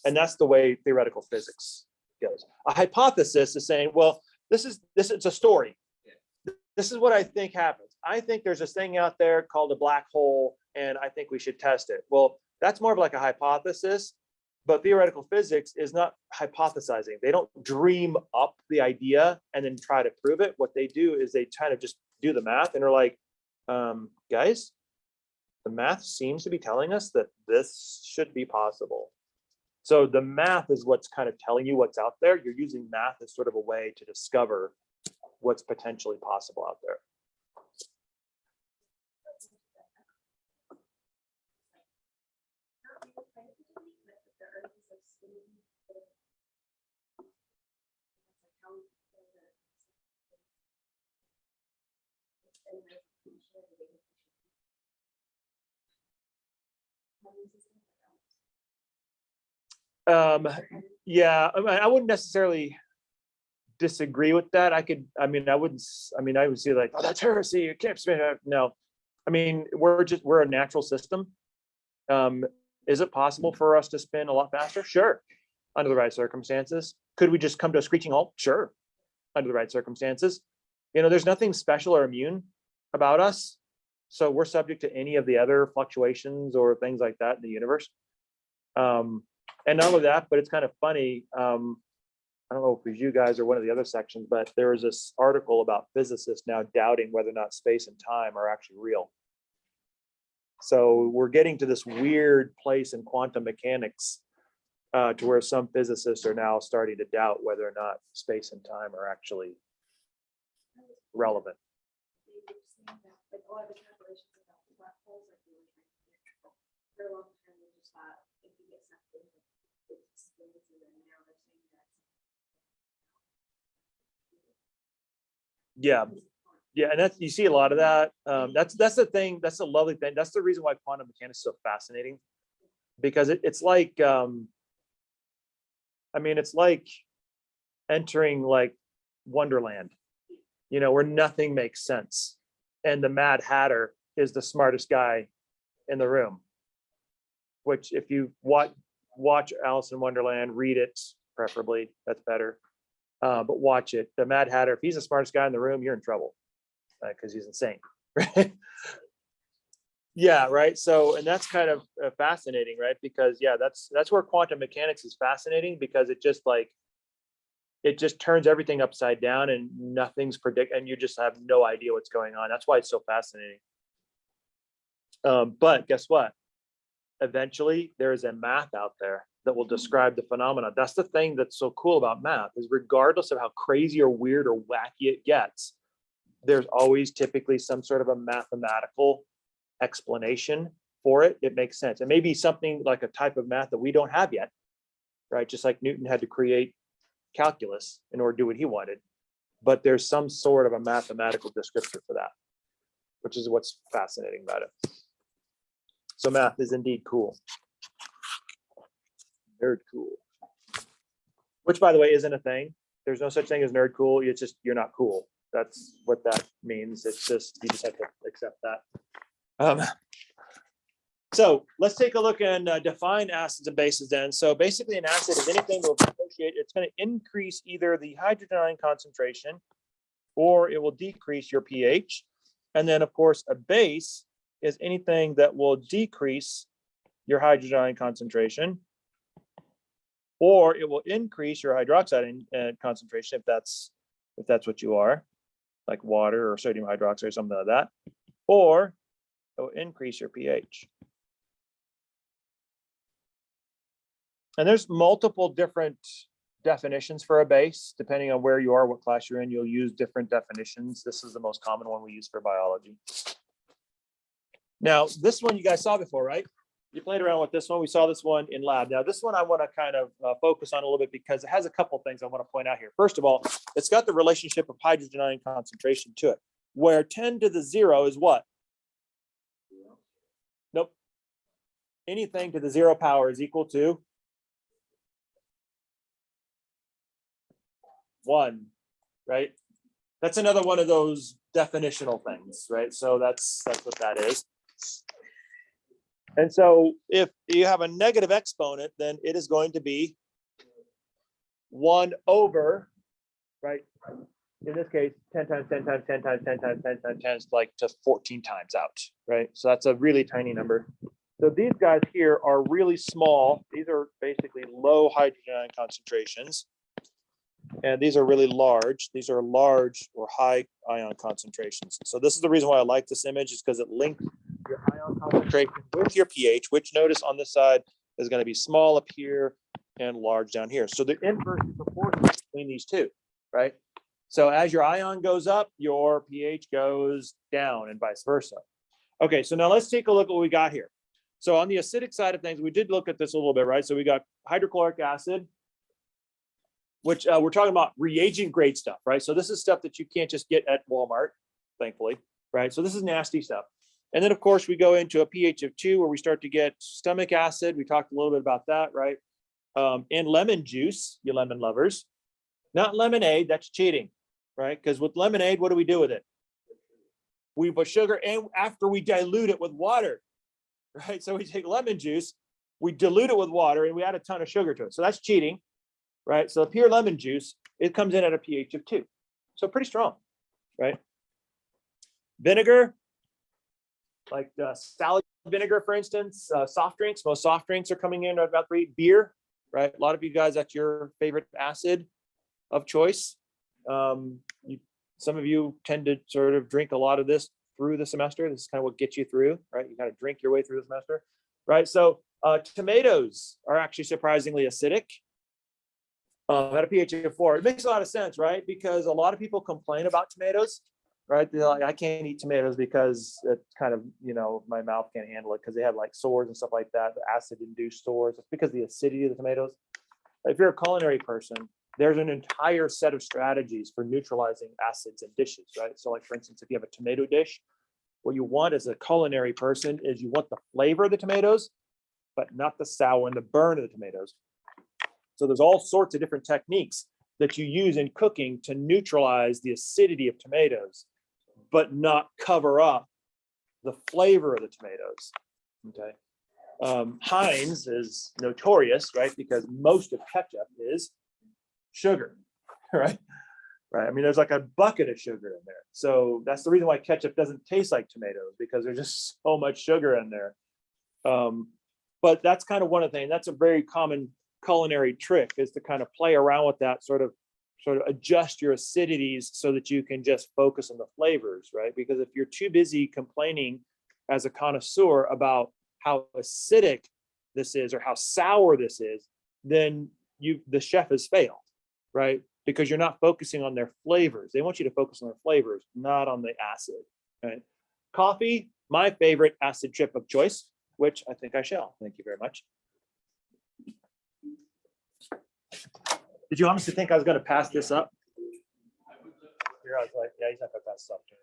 Speaker 1: And that's the way theoretical physics goes. A hypothesis is saying, well, this is a story. This is what I think happens. I think there's this thing out there called a black hole, and I think we should test it. Well, that's more of like a hypothesis, but theoretical physics is not hypothesizing. They don't dream up the idea and then try to prove it. What they do is they kind of just do the math and are like, guys, the math seems to be telling us that this should be possible. So the math is what's kind of telling you what's out there. You're using math as sort of a way to discover what's potentially possible out there. Yeah, I wouldn't necessarily disagree with that. I mean, I would say like, oh, that's heresy. You can't spin it. No, I mean, we're a natural system. Is it possible for us to spin a lot faster? Sure. Under the right circumstances. Could we just come to a screeching halt? Sure. Under the right circumstances. There's nothing special or immune about us. So we're subject to any of the other fluctuations or things like that in the universe. And not only that, but it's kind of funny. I don't know if it was you guys or one of the other sections, but there was this article about physicists now doubting whether or not space and time are actually real. So we're getting to this weird place in quantum mechanics to where some physicists are now starting to doubt whether or not space and time are actually relevant. Yeah. Yeah, and you see a lot of that. That's the thing. That's the lovely thing. That's the reason why quantum mechanics is so fascinating, because it's like, it's like entering like Wonderland, where nothing makes sense, and the Mad Hatter is the smartest guy in the room. Which, if you watch Alice in Wonderland, read it preferably. That's better. But watch it. The Mad Hatter, if he's the smartest guy in the room, you're in trouble because he's insane. Right? Yeah, right. So, and that's kind of fascinating, right? Because that's where quantum mechanics is fascinating, because it just turns everything upside down and nothing's and you just have no idea what's going on. That's why it's so fascinating. But guess what? Eventually, there is a math out there that will describe the phenomena. That's the thing that's so cool about math, is regardless of how crazy or weird or wacky it gets, there's always typically some sort of a mathematical explanation for it. It makes sense. It may be something like a type of math that we don't have yet, right? Just like Newton had to create calculus in order to do what he wanted. But there's some sort of a mathematical descriptor for that, which is what's fascinating about it. So math is indeed cool. Nerd cool. Which, by the way, isn't a thing. There's no such thing as nerd cool. It's just, you're not cool. That's what that means. It's just, you just have to accept that. So let's take a look and define acids and bases then. So basically, an acid is anything that will associate. It's going to increase either the hydrogen ion concentration or it will decrease your pH. And then, of course, a base is anything that will decrease your hydrogen ion concentration, or it will increase your hydroxide concentration if that's what you are, like water or sodium hydroxide or something like that, or it will increase your pH. And there's multiple different definitions for a base, depending on where you are, what class you're in. You'll use different definitions. This is the most common one we use for biology. Now, this one you guys saw before, right? You played around with this one. We saw this one in lab. Now, this one I want to kind of focus on a little bit because it has a couple things I want to point out here. First of all, it's got the relationship of hydrogen ion concentration to it, where 10 to the 0 is what? Nope. Anything to the 0 power is equal to 1, right? That's another one of those definitional things, right? So that's what that is. And so if you have a negative exponent, then it is going to be 1 over, right? In this case, 10 times 10 times 10 times 10 times 10 times 10 is like to 14 times out, right? So that's a really tiny number. So these guys here are really small. These are basically low hydrogen ion concentrations. And these are really large. These are large or high ion concentrations. So this is the reason why I like this image, is because it links your ion concentration with your pH, which notice on this side is going to be small up here and large down here. So the inverse proportion between these two, right? So as your ion goes up, your pH goes down and vice versa. Okay, so now let's take a look at what we got here. So on the acidic side of things, we did look at this a little bit, right? So we got hydrochloric acid, which we're talking about reagent grade stuff, right? So this is stuff that you can't just get at Walmart, thankfully, right? So this is nasty stuff. And then of course we go into a pH of 2 where we start to get stomach acid. We talked a little bit about that, right? And lemon juice, you lemon lovers, not lemonade, that's cheating, right? Because with lemonade, what do we do with it? We put sugar, and after we dilute it with water, right? So we take lemon juice, we dilute it with water, and we add a ton of sugar to it. So that's cheating, right? So pure lemon juice, it comes in at a pH of 2. So pretty strong, right? Vinegar, like salad vinegar, for instance, soft drinks, most soft drinks are coming in at about 3. Beer, right? A lot of you guys, that's your favorite acid of choice. Some of you tend to sort of drink a lot of this through the semester. This is kind of what gets you through, right? You kind of drink your way through the semester, right? So tomatoes are actually surprisingly acidic at a pH of 4. It makes a lot of sense, right? Because a lot of people complain about tomatoes, right? They're like, I can't eat tomatoes because it's kind of, my mouth can't handle it because they have like sores and stuff like that, the acid-induced sores. It's because of the acidity of the tomatoes. If you're a culinary person, there's an entire set of strategies for neutralizing acids in dishes, right? So like, for instance, if you have a tomato dish, what you want as a culinary person is you want the flavor of the tomatoes, but not the sour and the burn of the tomatoes. So there's all sorts of different techniques that you use in cooking to neutralize the acidity of tomatoes, but not cover up the flavor of the tomatoes, okay? Heinz is notorious, right? Because most of ketchup is sugar, right? Right. I mean, there's like a bucket of sugar in there. So that's the reason why ketchup doesn't taste like tomatoes, because there's just so much sugar in there. But that's kind of one of the things. That's a very common culinary trick, is to kind of play around with that, sort of adjust your acidities so that you can just focus on the flavors, right? Because if you're too busy complaining as a connoisseur about how acidic this is or how sour this is, then the chef has failed, right? Because you're not focusing on their flavors. They want you to focus on their flavors, not on the acid, right? Coffee, my favorite acid trip of choice, which I think I shall. Thank you very much. Did you honestly think I was going to pass this up? Here, I was like, yeah, he's not going to pass this up to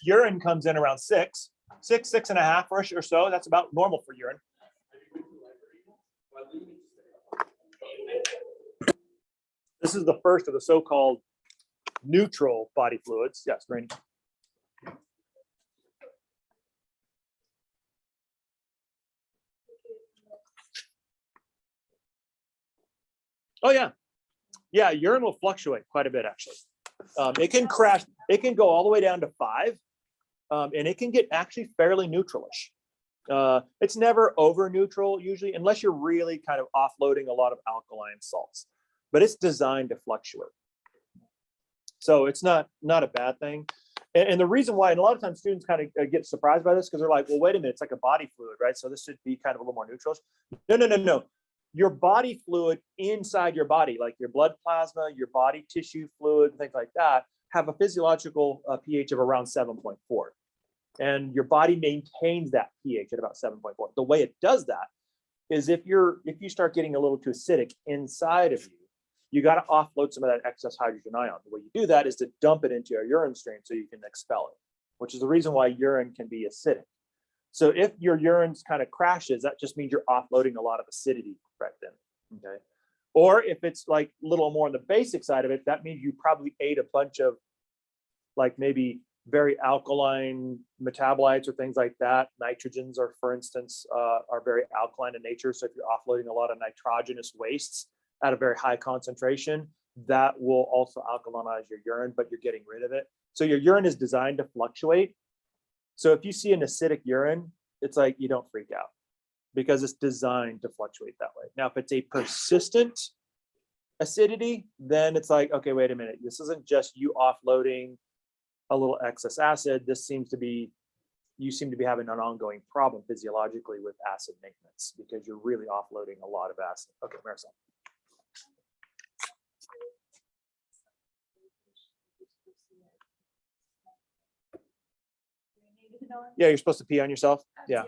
Speaker 1: you. Urine comes in around 6, 6.5 or so. That's about normal for urine. This is the first of the so-called neutral body fluids. Yes, Rainey. Oh yeah, yeah. Urine will fluctuate quite a bit, actually. It can crash. It can go all the way down to 5, and it can get actually fairly neutralish. It's never over neutral usually, unless you're really kind of offloading a lot of alkaline salts. But it's designed to fluctuate. So it's not a bad thing. And the reason why, and a lot of times students kind of get surprised by this, because they're like, well, wait a minute, it's like a body fluid, right? So this should be kind of a little more neutral. No. Your body fluid inside your body, like your blood plasma, your body tissue fluid, things like that, have a physiological pH of around 7.4. And your body maintains that pH at about 7.4. The way it does that is if you start getting a little too acidic inside of you, you got to offload some of that excess hydrogen ion. The way you do that is to dump it into your urine stream so you can expel it, which is the reason why urine can be acidic. So if your urine kind of crashes, that just means you're offloading a lot of acidity right then, okay? Or if it's like a little more on the basic side of it, that means you probably ate a bunch of like maybe very alkaline metabolites or things like that. Nitrogens are, for instance, are very alkaline in nature. So if you're offloading a lot of nitrogenous wastes at a very high concentration, that will also alkalinize your urine, but you're getting rid of it. So your urine is designed to fluctuate. So if you see an acidic urine, it's like, you don't freak out, because it's designed to fluctuate that way. Now, if it's a persistent acidity, then it's like, okay, wait a minute. This isn't just you offloading a little excess acid. This seems to be, you seem to be having an ongoing problem physiologically with acid maintenance, because you're really offloading a lot of acid. Okay, Marisol. Yeah, you're supposed to pee on yourself. Yeah.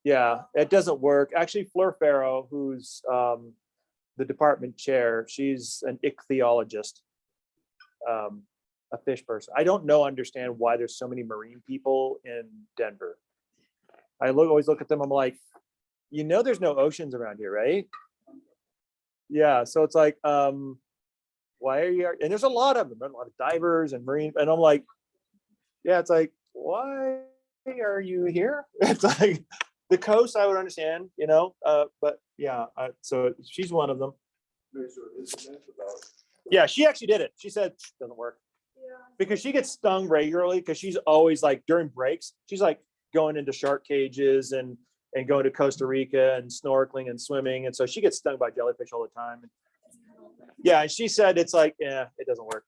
Speaker 1: Yeah, it doesn't work. Actually, Fleur Farrow, who's the department chair, she's an ichthyologist. a fish person. I don't understand why there's so many marine people in Denver. Always look at them, I'm like, there's no oceans around here, right? Yeah, so it's like, why are you, and there's a lot of them, a lot of divers and marine, and I'm like, yeah, it's like, why are you here? It's like the coast, I would understand, but yeah, so she's one of them.
Speaker 3: There's an incident about.
Speaker 1: Yeah, she actually did it. She said, doesn't work.
Speaker 4: Yeah.
Speaker 1: Because she gets stung regularly, because she's always like during breaks, she's like going into shark cages and going to Costa Rica and snorkeling and swimming. And so she gets stung by jellyfish all the time. Yeah, and she said it's like, yeah, it doesn't work.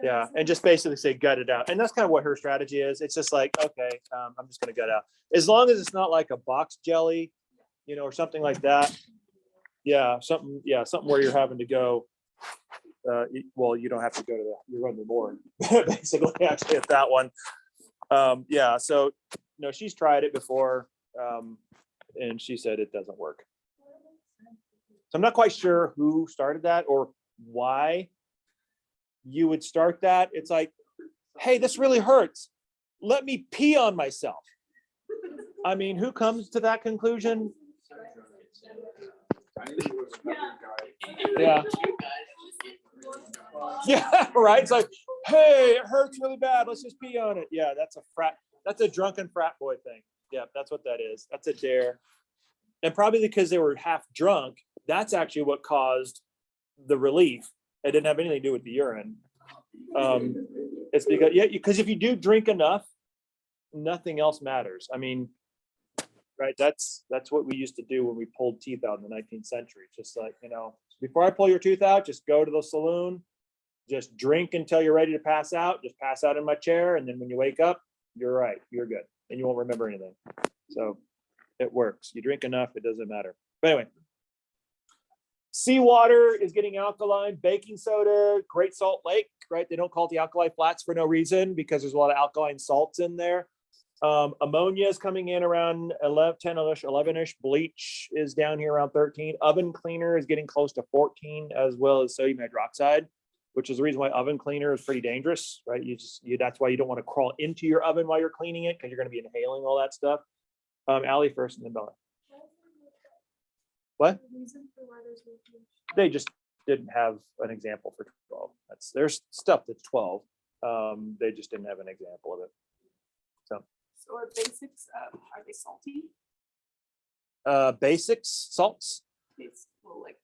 Speaker 1: Yeah, and just basically say gut it out. And that's kind of what her strategy is. It's just like, okay, I'm just gonna gut out. As long as it's not like a box jelly, or something like that. Yeah, something where you're having to go. Well, you don't have to go to you're on the board, basically, actually at that one. Yeah, so she's tried it before, and she said it doesn't work. So I'm not quite sure who started that or why you would start that. It's like, hey, this really hurts. Let me pee on myself. I mean, who comes to that conclusion?
Speaker 3: I think it was another guy.
Speaker 1: Yeah. Yeah, right. It's like, hey, it hurts really bad. Let's just pee on it. Yeah, that's a drunken frat boy thing. Yeah, that's what that is. That's a dare. And probably because they were half drunk, that's actually what caused the relief. It didn't have anything to do with the urine. It's because if you do drink enough, nothing else matters. I mean, right? That's what we used to do when we pulled teeth out in the 19th century. Just like, before I pull your tooth out, just go to the saloon, just drink until you're ready to pass out. Just pass out in my chair, and then when you wake up, you're right, you're good, and you won't remember anything. So it works. You drink enough, it doesn't matter. But anyway, seawater is getting alkaline. Baking soda, Great Salt Lake, right? They don't call it the alkali flats for no reason, because there's a lot of alkaline salts in there. Ammonia is coming in around 10-ish, 11-ish. Bleach is down here around 13. Oven cleaner is getting close to 14, as well as sodium hydroxide, which is the reason why oven cleaner is pretty dangerous, right? That's why you don't want to crawl into your oven while you're cleaning it, because you're going to be inhaling all that stuff. Allie first, and then Bella. What? They just didn't have an example for 12. There's stuff that's 12. They just didn't have an example of it.
Speaker 5: So are basics, are they salty?
Speaker 1: Basics, salts.
Speaker 5: Taste wise, like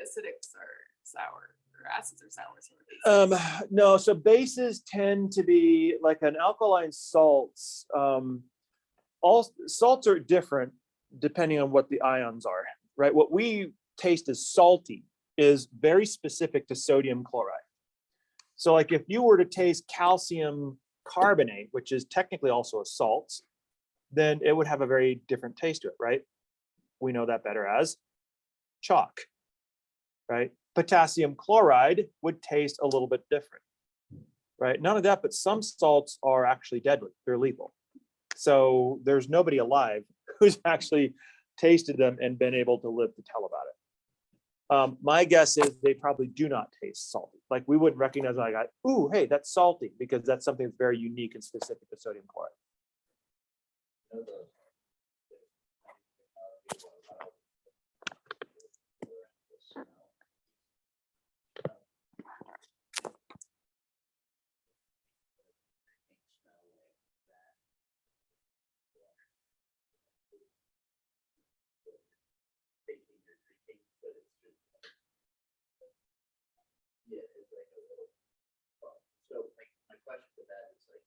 Speaker 5: acidics are sour, or acids are sour.
Speaker 1: No, so bases tend to be like an alkaline salts. All salts are different depending on what the ions are, right? What we taste as salty is very specific to sodium chloride. So like if you were to taste calcium carbonate, which is technically also a salt, then it would have a very different taste to it, right? We know that better as chalk, right? Potassium chloride would taste a little bit different, right? None of that, but some salts are actually deadly. They're lethal. So there's nobody alive who's actually tasted them and been able to live to tell about it. My guess is they probably do not taste salty. Like we wouldn't recognize them like, ooh, hey, that's salty, because that's something that's very unique and specific to sodium chloride.
Speaker 2: So my question to that is like,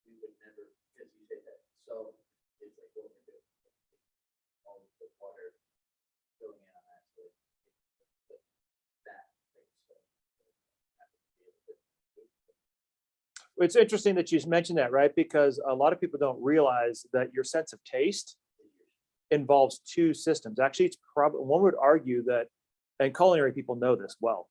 Speaker 2: we would never, because you say that, so it's like going to all the water going in on that, so that
Speaker 1: It's interesting that you mentioned that, right? Because a lot of people don't realize that your sense of taste involves two systems. Actually, it's probably, one would argue that, and culinary people know this well,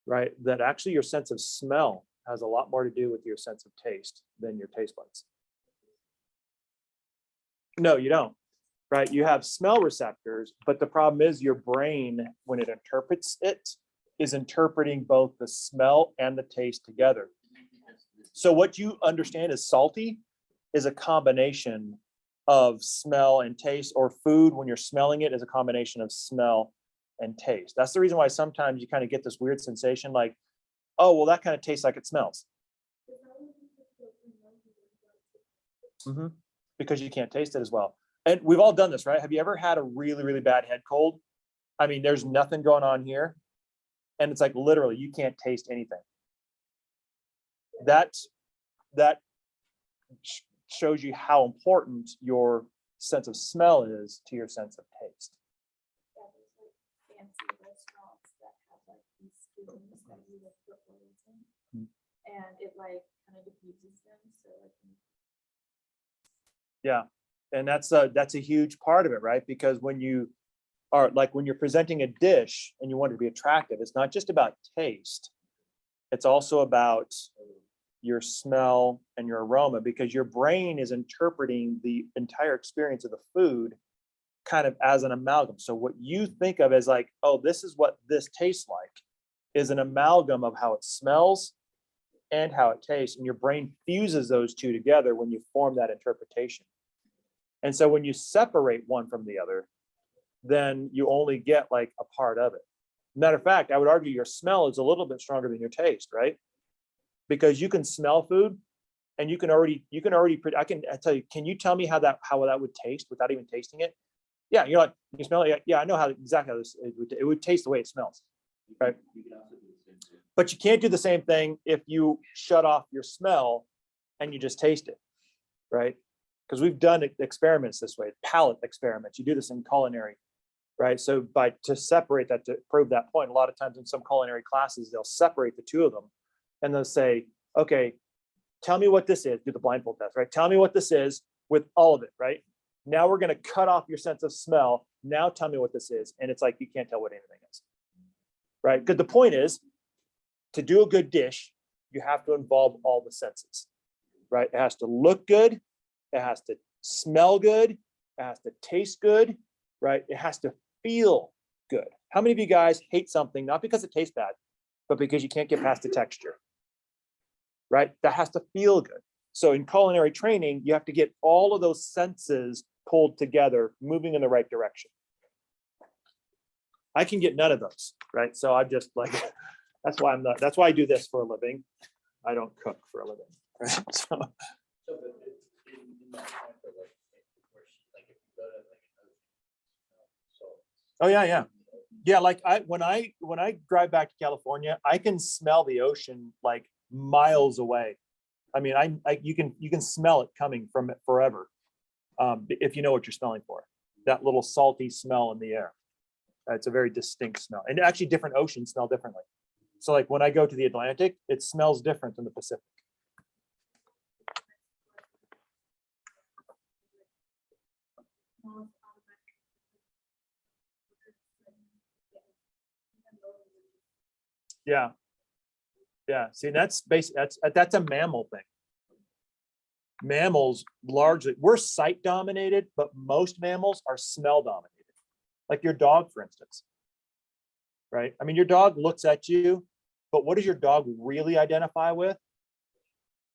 Speaker 1: right? That actually your sense of smell has a lot more to do with your sense of taste than your taste buds. No, you don't, right? You have smell receptors, but the problem is your brain, when it interprets it, is interpreting both the smell and the taste together. So what you understand as salty is a combination of smell and taste, or food when you're smelling it is a combination of smell and taste. That's the reason why sometimes you kind of get this weird sensation like, oh, well, that kind of tastes like it smells. Mm-hmm. Because you can't taste it as well. And we've all done this, right? Have you ever had a really, really bad head cold? I mean, there's nothing going on here. And it's like literally you can't taste anything. That shows you how important your sense of smell is to your sense of taste.
Speaker 4: Yeah, there's like fancy restaurants that have like these spoons that you would put words in. And it like kind of diffuses them. So like.
Speaker 1: Yeah. And that's a huge part of it, right? Because when you are like, when you're presenting a dish and you want it to be attractive, it's not just about taste. It's also about your smell and your aroma, because your brain is interpreting the entire experience of the food kind of as an amalgam. So what you think of as like, oh, this is what this tastes like, is an amalgam of how it smells and how it tastes. And your brain fuses those two together when you form that interpretation. And so when you separate one from the other, then you only get like a part of it. Matter of fact, I would argue your smell is a little bit stronger than your taste, right? Because you can smell food and you can already, I tell you, can you tell me how that would taste without even tasting it? Yeah, you're like, you smell it. Yeah, I know exactly how it would taste the way it smells, right? But you can't do the same thing if you shut off your smell and you just taste it, right? Because we've done experiments this way, palate experiments. You do this in culinary, right? So to separate that, to prove that point, a lot of times in some culinary classes, they'll separate the two of them and they'll say, okay, tell me what this is, do the blindfold test, right? Tell me what this is with all of it, right? Now we're going to cut off your sense of smell. Now tell me what this is. And it's like, you can't tell what anything is, right? Because the point is, to do a good dish, you have to involve all the senses, right? It has to look good. It has to smell good. It has to taste good, right? It has to feel good. How many of you guys hate something, not because it tastes bad, but because you can't get past the texture, right? That has to feel good. So in culinary training, you have to get all of those senses pulled together, moving in the right direction. I can get none of those, right? So I'm just like, that's why I do this for a living. I don't cook for a living, right? So,
Speaker 2: So, but in that point, but like if you go to like an ocean, so.
Speaker 1: oh yeah. Yeah, like when I drive back to California, I can smell the ocean like miles away. I mean, you can smell it coming from it forever, if you know what you're smelling for. That little salty smell in the air. It's a very distinct smell, and actually, different oceans smell differently. So, like when I go to the Atlantic, it smells different than the Pacific. Yeah. Yeah. See, that's a mammal thing. Mammals largely, we're sight dominated, but most mammals are smell dominated. Like your dog, for instance. Right? I mean, your dog looks at you, but what does your dog really identify with?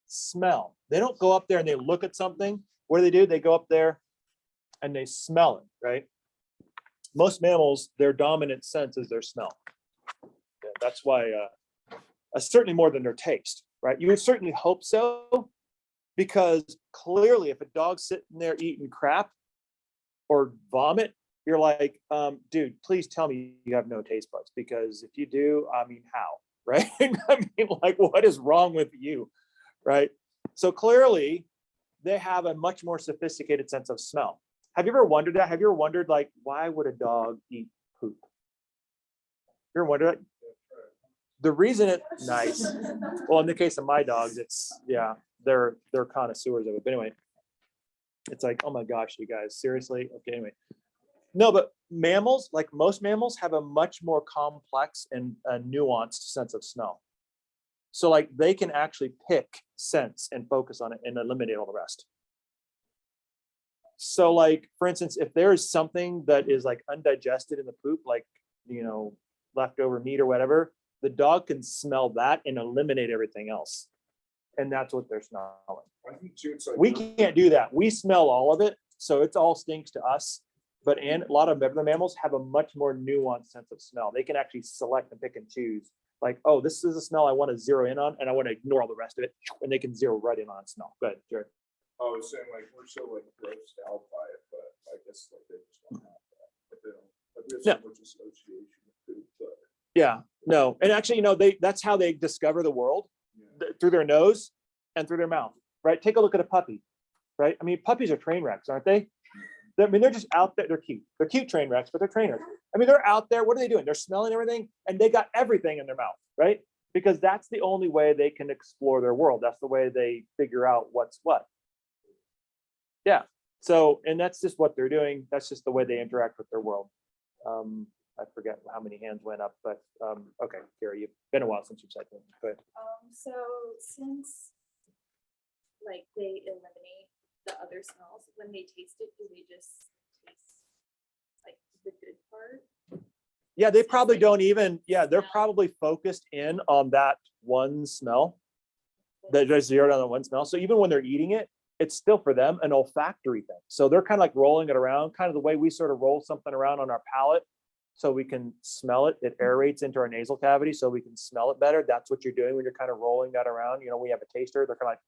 Speaker 1: Smell. They don't go up there and they look at something. What do? They go up there and they smell it, right? Most mammals, their dominant sense is their smell. Yeah, that's why, certainly more than their taste, right? You would certainly hope so, because clearly if a dog's sitting there eating crap or vomit, you're like, dude, please tell me you have no taste buds, because if you do, I mean, how, right? I mean, like, what is wrong with you, right? So clearly they have a much more sophisticated sense of smell. Have you ever wondered that? Have you ever wondered, like, why would a dog eat poop? You ever wondered that? The reason nice. Well, in the case of my dogs, it's, yeah, they're connoisseurs of it. But anyway, it's like, oh my gosh, you guys, seriously? Okay, anyway. No, but mammals, like most mammals, have a much more complex and a nuanced sense of smell. So like they can actually pick scents and focus on it and eliminate all the rest. So like, for instance, if there is something that is like undigested in the poop, like, leftover meat or whatever, the dog can smell that and eliminate everything else. And that's what they're smelling.
Speaker 3: I think too, it's like.
Speaker 1: We can't do that. We smell all of it. So it's all stinks to us. But and a lot of other mammals have a much more nuanced sense of smell. They can actually select and pick and choose. Like, oh, this is a smell I want to zero in on, and I want to ignore all the rest of it. And they can zero right in on smell. Good, Jared.
Speaker 3: I was saying like, we're so like grossed out by it, but I guess like they just don't have that. But they don't, like we have so much association with food, but.
Speaker 1: Yeah, no. And actually, that's how they discover the world,
Speaker 3: Yeah.
Speaker 1: through their nose and through their mouth, right? Take a look at a puppy, right? I mean, puppies are train wrecks, aren't they? I mean, they're just out there. They're cute. They're cute train wrecks, but they're trainers. I mean, they're out there. What are they doing? They're smelling everything, and they got everything in their mouth, right? Because that's the only way they can explore their world. That's the way they figure out what's what. Yeah. So, and that's just what they're doing. That's just the way they interact with their world. I forget how many hands went up, but okay, Carrie, you've been a while since you've said that. Good.
Speaker 4: So since like they eliminate the other smells, when they taste it, do they just taste like the good part?
Speaker 1: Yeah, they
Speaker 4: Sounds
Speaker 1: probably
Speaker 4: like
Speaker 1: don't even, yeah, they're
Speaker 4: smell.
Speaker 1: probably focused in on that one smell. They're zeroed on the one smell. So even when they're eating it, it's still for them an olfactory thing. So they're kind of like rolling it around, kind of the way we sort of roll something around on our palate so we can smell it. It aerates into our nasal cavity so we can smell it better. That's what you're doing when you're kind of rolling that around. We have a taster, they're kind of like,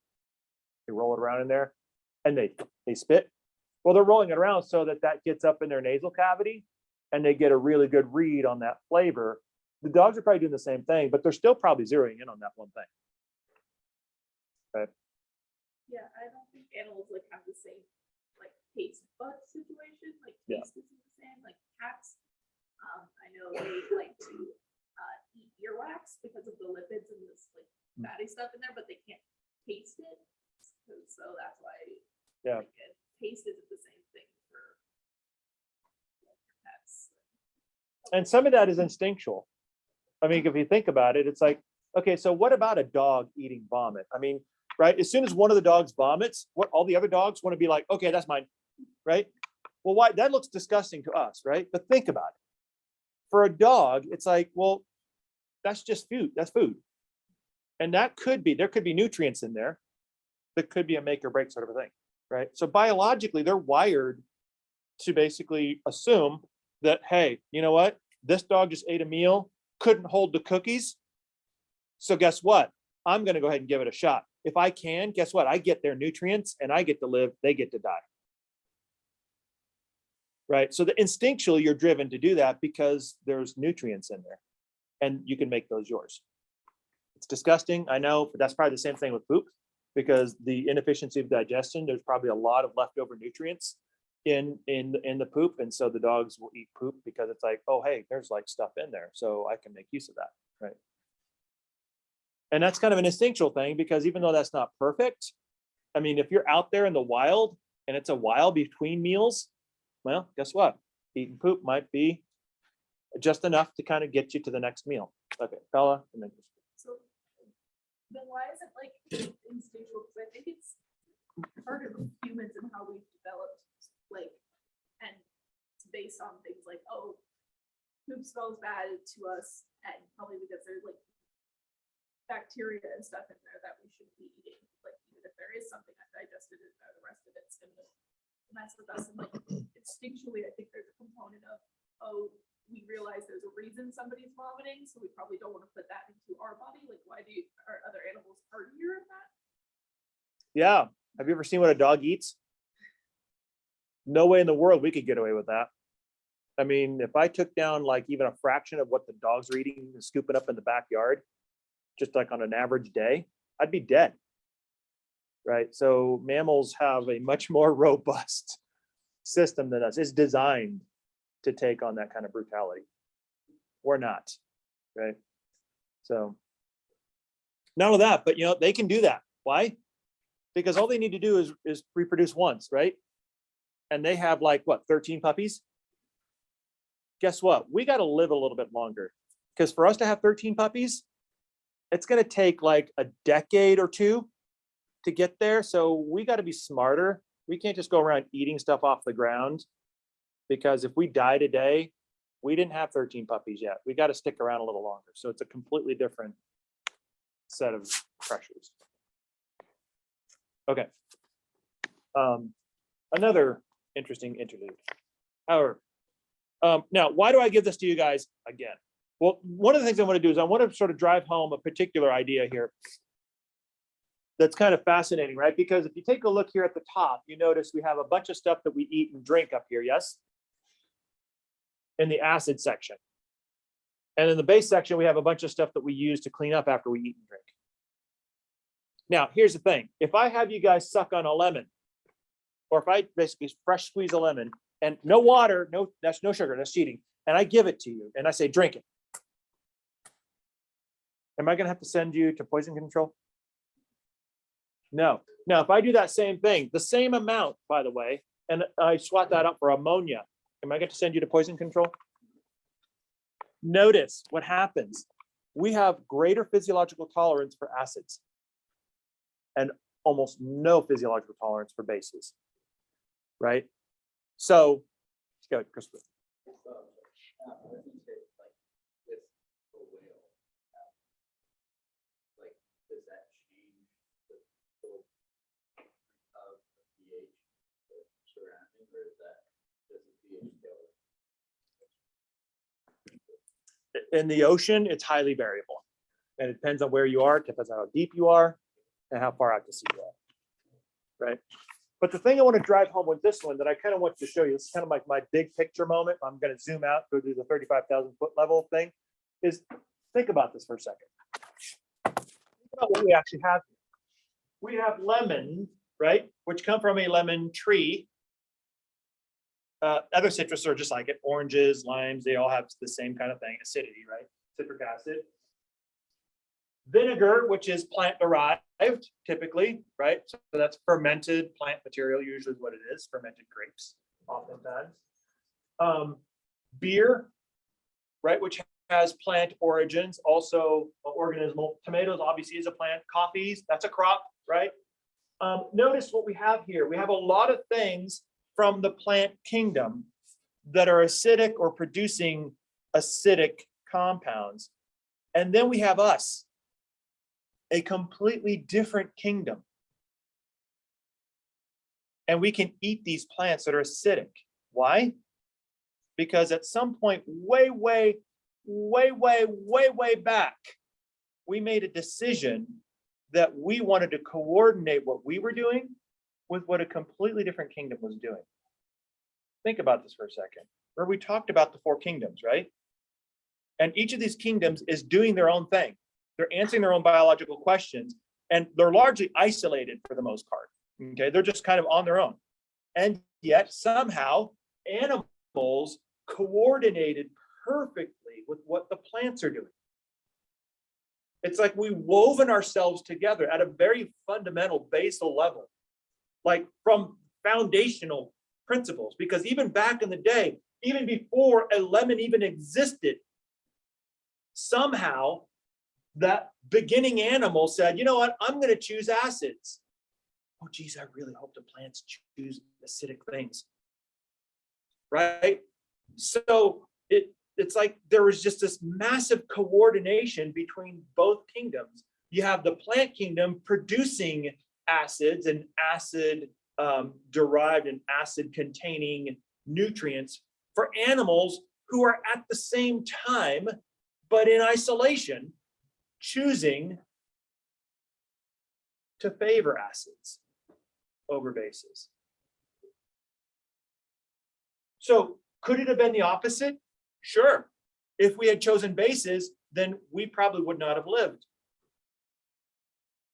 Speaker 1: they roll it around in there and they spit. Well, they're rolling it around so that gets up in their nasal cavity and they get a really good read on that flavor. The dogs are probably doing the same thing, but they're still probably zeroing in on that one thing. Okay.
Speaker 5: Yeah, I don't think animals like have the same like taste bud situation. Like
Speaker 1: Yeah.
Speaker 5: taste isn't the same. Like cats, I know they like to eat earwax because of the lipids and this like fatty stuff in there, but they can't taste it. So that's why.
Speaker 1: Yeah.
Speaker 5: Like, taste isn't the same thing for pets.
Speaker 1: And some of that is instinctual. I mean, if you think about it, it's like, okay, so what about a dog eating vomit? I mean, right? As soon as one of the dogs vomits, what all the other dogs want to be like, okay, that's mine, right? Well, why? That looks disgusting to us, right? But think about it. For a dog, it's like, well, that's just food. That's food. And there could be nutrients in there. That could be a make or break sort of a thing, right? So biologically, they're wired to basically assume that, hey, you know what? This dog just ate a meal, couldn't hold the cookies. So guess what? I'm going to go ahead and give it a shot. If I can, guess what? I get their nutrients and I get to live, they get to die. Right? So instinctually, you're driven to do that because there's nutrients in there and you can make those yours. It's disgusting, I know, but that's probably the same thing with poop because the inefficiency of digestion, there's probably a lot of leftover nutrients in the poop. And so the dogs will eat poop because it's like, oh, hey, there's like stuff in there. So I can make use of that, right? And that's kind of an instinctual thing because even though that's not perfect, I mean, if you're out there in the wild and it's a while between meals, well, guess what? Eating poop might be just enough to kind of get you to the next meal. Okay, Bella, and then
Speaker 5: So then why is it like instinctual? Because I think it's part of humans and how we've developed, like, and it's based on things like, oh, poop smells bad to us, and probably because there's like bacteria and stuff in there that we shouldn't be eating. Like, even if there is something undigested in there, the rest of it's gonna mess with us. And like instinctually, I think there's a component of, oh, we realize there's a reason somebody's vomiting, so we probably don't want to put that into our body. Like, why are other animals hardier in that?
Speaker 1: yeah. Have you ever seen what a dog eats? No way in the world we could get away with that. I mean, if I took down like even a fraction of what the dogs are eating and scooping up in the backyard, just like on an average day, I'd be dead. Right? So mammals have a much more robust system than us. It's designed to take on that kind of brutality. We're not, right? So not only that, but they can do that. Why? Because all they need to do is reproduce once, right? And they have like what, 13 puppies? Guess what? We got to live a little bit longer because for us to have 13 puppies, it's going to take like a decade or two to get there. So we got to be smarter. We can't just go around eating stuff off the ground, because if we die today, we didn't have 13 puppies yet. We got to stick around a little longer. So it's a completely different set of pressures. Okay. Another interesting interlude. However, now, why do I give this to you guys again? Well, one of the things I want to do is I want to sort of drive home a particular idea here that's kind of fascinating, right? Because if you take a look here at the top, you notice we have a bunch of stuff that we eat and drink up here, yes? In the acid section. And in the base section, we have a bunch of stuff that we use to clean up after we eat and drink. Now, here's the thing. If I have you guys suck on a lemon, or if I basically fresh squeeze a lemon and no water, that's no sugar, that's cheating, and I give it to you and I say, drink it. Am I going to have to send you to poison control? No. Now, if I do that same thing, the same amount, by the way, and I swap that up for ammonia, am I going to send you to poison control? Notice what happens. We have greater physiological tolerance for acids and almost no physiological tolerance for bases, right? So, let's go, Christopher. In the ocean, it's highly variable. And it depends on where you are, it depends on how deep you are and how far out to sea you are, right? But the thing I want to drive home with this one that I kind of want to show you, this is kind of like my big picture moment. I'm going to zoom out, go to the 35,000 foot level thing, is think about this for a second. Think about what we actually have here. We have lemons, right, which come from a lemon tree. Other citrus are just like it, oranges, limes, they all have the same kind of thing, acidity, right? Citric acid. Vinegar, which is plant derived, typically, right? So that's fermented plant material, usually what it is, fermented grapes, oftentimes. Beer, right, which has plant origins, also organismal. Tomatoes obviously is a plant. Coffees, that's a crop, right? Notice what we have here. We have a lot of things from the plant kingdom that are acidic or producing acidic compounds. And then we have us, a completely different kingdom. And we can eat these plants that are acidic. Why? Because at some point way back, we made a decision that we wanted to coordinate what we were doing with what a completely different kingdom was doing. Think about this for a second. Where we talked about the 4 kingdoms, right? And each of these kingdoms is doing their own thing. They're answering their own biological questions, and they're largely isolated for the most part. Okay, they're just kind of on their own. And yet somehow animals coordinated perfectly with what the plants are doing. It's like we woven ourselves together at a very fundamental basal level, like from foundational principles, because even back in the day, even before a lemon even existed, somehow that beginning animal said, you know what, I'm going to choose acids. Oh, geez, I really hope the plants choose acidic things, right? So it's like there was just this massive coordination between both kingdoms. You have the plant kingdom producing acids and acid derived and acid containing nutrients for animals who are at the same time, but in isolation, choosing to favor acids over bases. So could it have been the opposite? Sure. If we had chosen bases, then we probably would not have lived.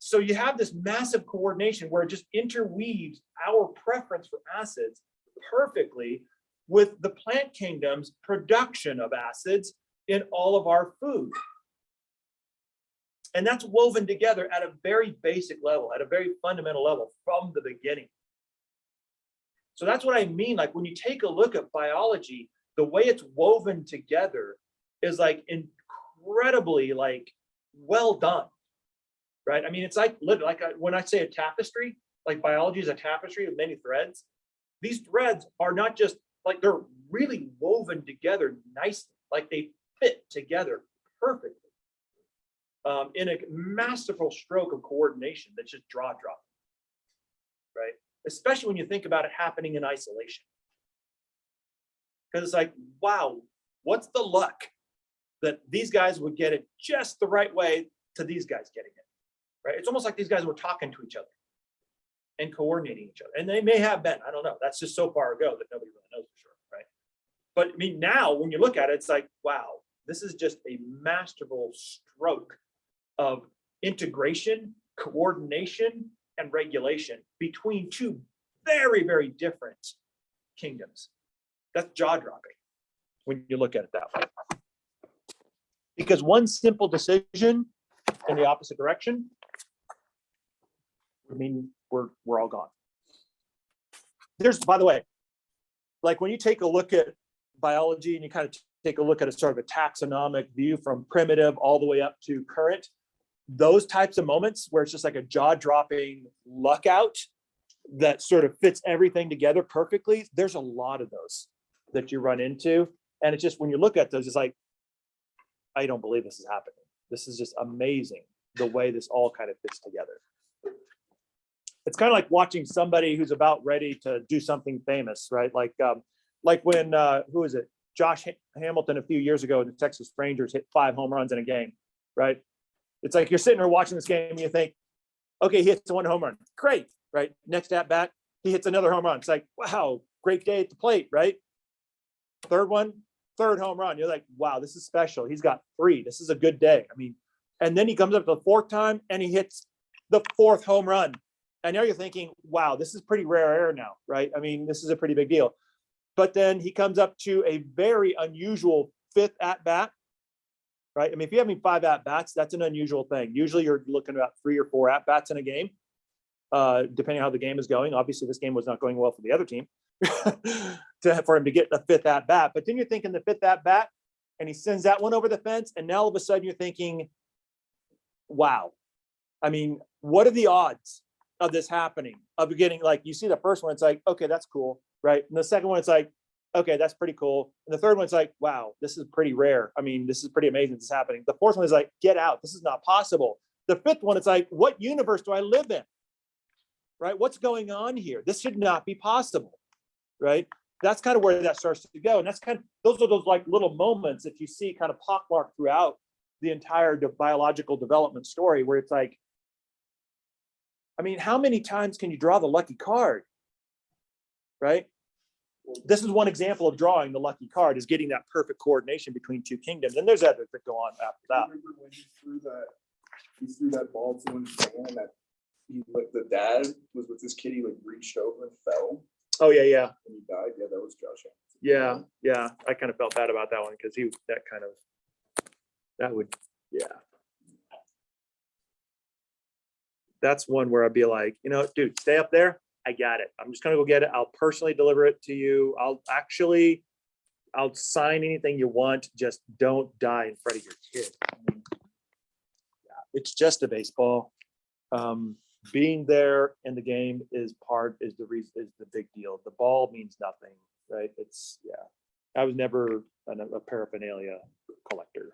Speaker 1: So you have this massive coordination where it just interweaves our preference for acids perfectly with the plant kingdom's production of acids in all of our food. And that's woven together at a very basic level, at a very fundamental level from the beginning. So that's what I mean. Like when you take a look at biology, the way it's woven together is like incredibly like well done, right? I mean, it's like literally like when I say a tapestry, like biology is a tapestry of many threads. These threads are not just like, they're really woven together nicely, like they fit together perfectly. In a masterful stroke of coordination that's just jaw dropping, right? Especially when you think about it happening in isolation. Because it's like, wow, what's the luck that these guys would get it just the right way to these guys getting it, right? It's almost like these guys were talking to each other and coordinating each other. And they may have been, I don't know. That's just so far ago that nobody really knows for sure, right? But I mean, now when you look at it, it's like, wow, this is just a masterful stroke of integration, coordination, and regulation between two very, very different kingdoms. That's jaw-dropping when you look at it that way. Because one simple decision in the opposite direction, I mean, we're all gone. There's, by the way, like when you take a look at biology and you kind of take a look at a sort of a taxonomic view from primitive all the way up to current, those types of moments where it's just like a jaw-dropping luck out that sort of fits everything together perfectly, there's a lot of those that you run into. And it's just, when you look at those, it's like, I don't believe this is happening. This is just amazing, the way this all kind of fits together. It's kind of like watching somebody who's about ready to do something famous, right? Like when, who is it? Josh Hamilton a few years ago, the Texas Rangers hit 5 home runs in a game, right? It's like you're sitting there watching this game and you think, okay, he hits 1 home run. Great, right? Next at bat, he hits another home run. It's like, wow, great day at the plate, right? Third home run. You're like, wow, this is special. He's got 3. This is a good day. I mean, and then he comes up to the 4th time and he hits the 4th home run. And now you're thinking, wow, this is pretty rare air now, right? I mean, this is a pretty big deal. But then he comes up to a very unusual 5th at bat, right? I mean, if you're having 5 at bats, that's an unusual thing. Usually you're looking at about 3 or 4 at bats in a game, depending on how the game is going. Obviously, this game was not going well for the other team for him to get the 5th at bat. But then you're thinking the 5th at bat, and he sends that one over the fence, and now all of a sudden you're thinking, wow. I mean, what are the odds of this happening? Of getting, like, you see the first one, it's like, okay, that's cool, right? And the second one, it's like, okay, that's pretty cool. And the third one's like, wow, this is pretty rare. I mean, this is pretty amazing. This is happening. The 4th one is like, get out. This is not possible. The 5th one, it's like, what universe do I live in? Right? What's going on here? This should not be possible. Right? That's kind of where that starts to go. And that's kind of, those are those like little moments that you see kind of pockmarked throughout the entire biological development story, where it's like, I mean, how many times can you draw the lucky card? Right? This is one example of drawing the lucky card, is getting that perfect coordination between 2 kingdoms. And there's others that go on after that.
Speaker 3: Remember when he threw that ball to him, and that like the dad was with this kid, he like reached over and fell
Speaker 1: Oh yeah, yeah,
Speaker 3: and he died. Yeah, that was Josh Hamilton.
Speaker 1: yeah, yeah. I kind of felt bad about that one because that would, yeah. That's one where I'd be like, dude, stay up there. I got it. I'm just gonna go get it. I'll personally deliver it to you. I'll sign anything you want. Just don't die in front of your kid. I mean, yeah, it's just a baseball. Being there in the game is the big deal. The ball means nothing, right? It's, yeah. I was never a paraphernalia collector.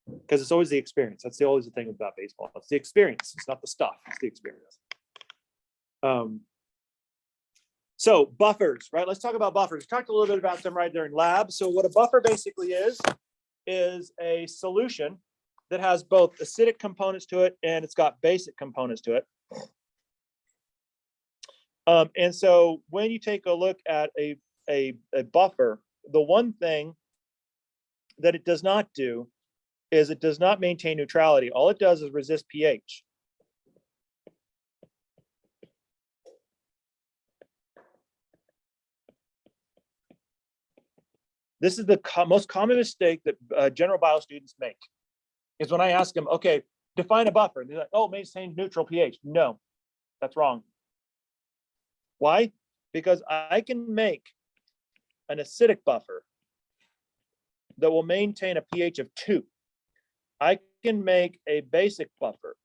Speaker 1: Because it's always the experience. That's always the thing about baseball. It's the experience. It's not the stuff. It's the experience. So buffers, right? Let's talk about buffers. We talked a little bit about them right there in lab. So what a buffer basically is a solution that has both acidic components to it and it's got basic components to it. And so when you take a look at a buffer, the one thing that it does not do is it does not maintain neutrality. All it does is resist pH. This is the most common mistake that general bio students make, is when I ask them, okay, define a buffer. And they're like, oh, maintain neutral pH. No, that's wrong. Why? Because I can make an acidic buffer that will maintain a pH of 2. I can make a basic buffer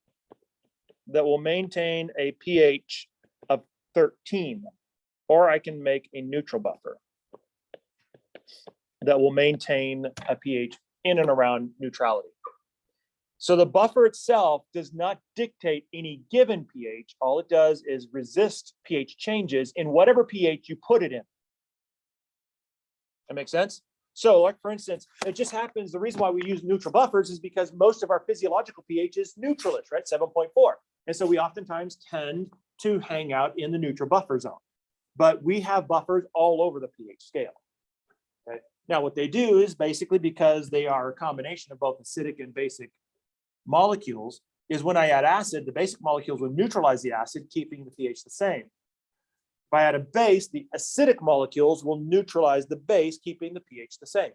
Speaker 1: that will maintain a pH of 13, or I can make a neutral buffer that will maintain a pH in and around neutrality. So the buffer itself does not dictate any given pH. All it does is resist pH changes in whatever pH you put it in. That makes sense? So like for instance, it just happens, the reason why we use neutral buffers is because most of our physiological pH is neutralish, right? 7.4. And so we oftentimes tend to hang out in the neutral buffer zone. But we have buffers all over the pH scale. Okay. Now what they do is basically, because they are a combination of both acidic and basic molecules, is when I add acid, the basic molecules will neutralize the acid, keeping the pH the same. If I add a base, the acidic molecules will neutralize the base, keeping the pH the same.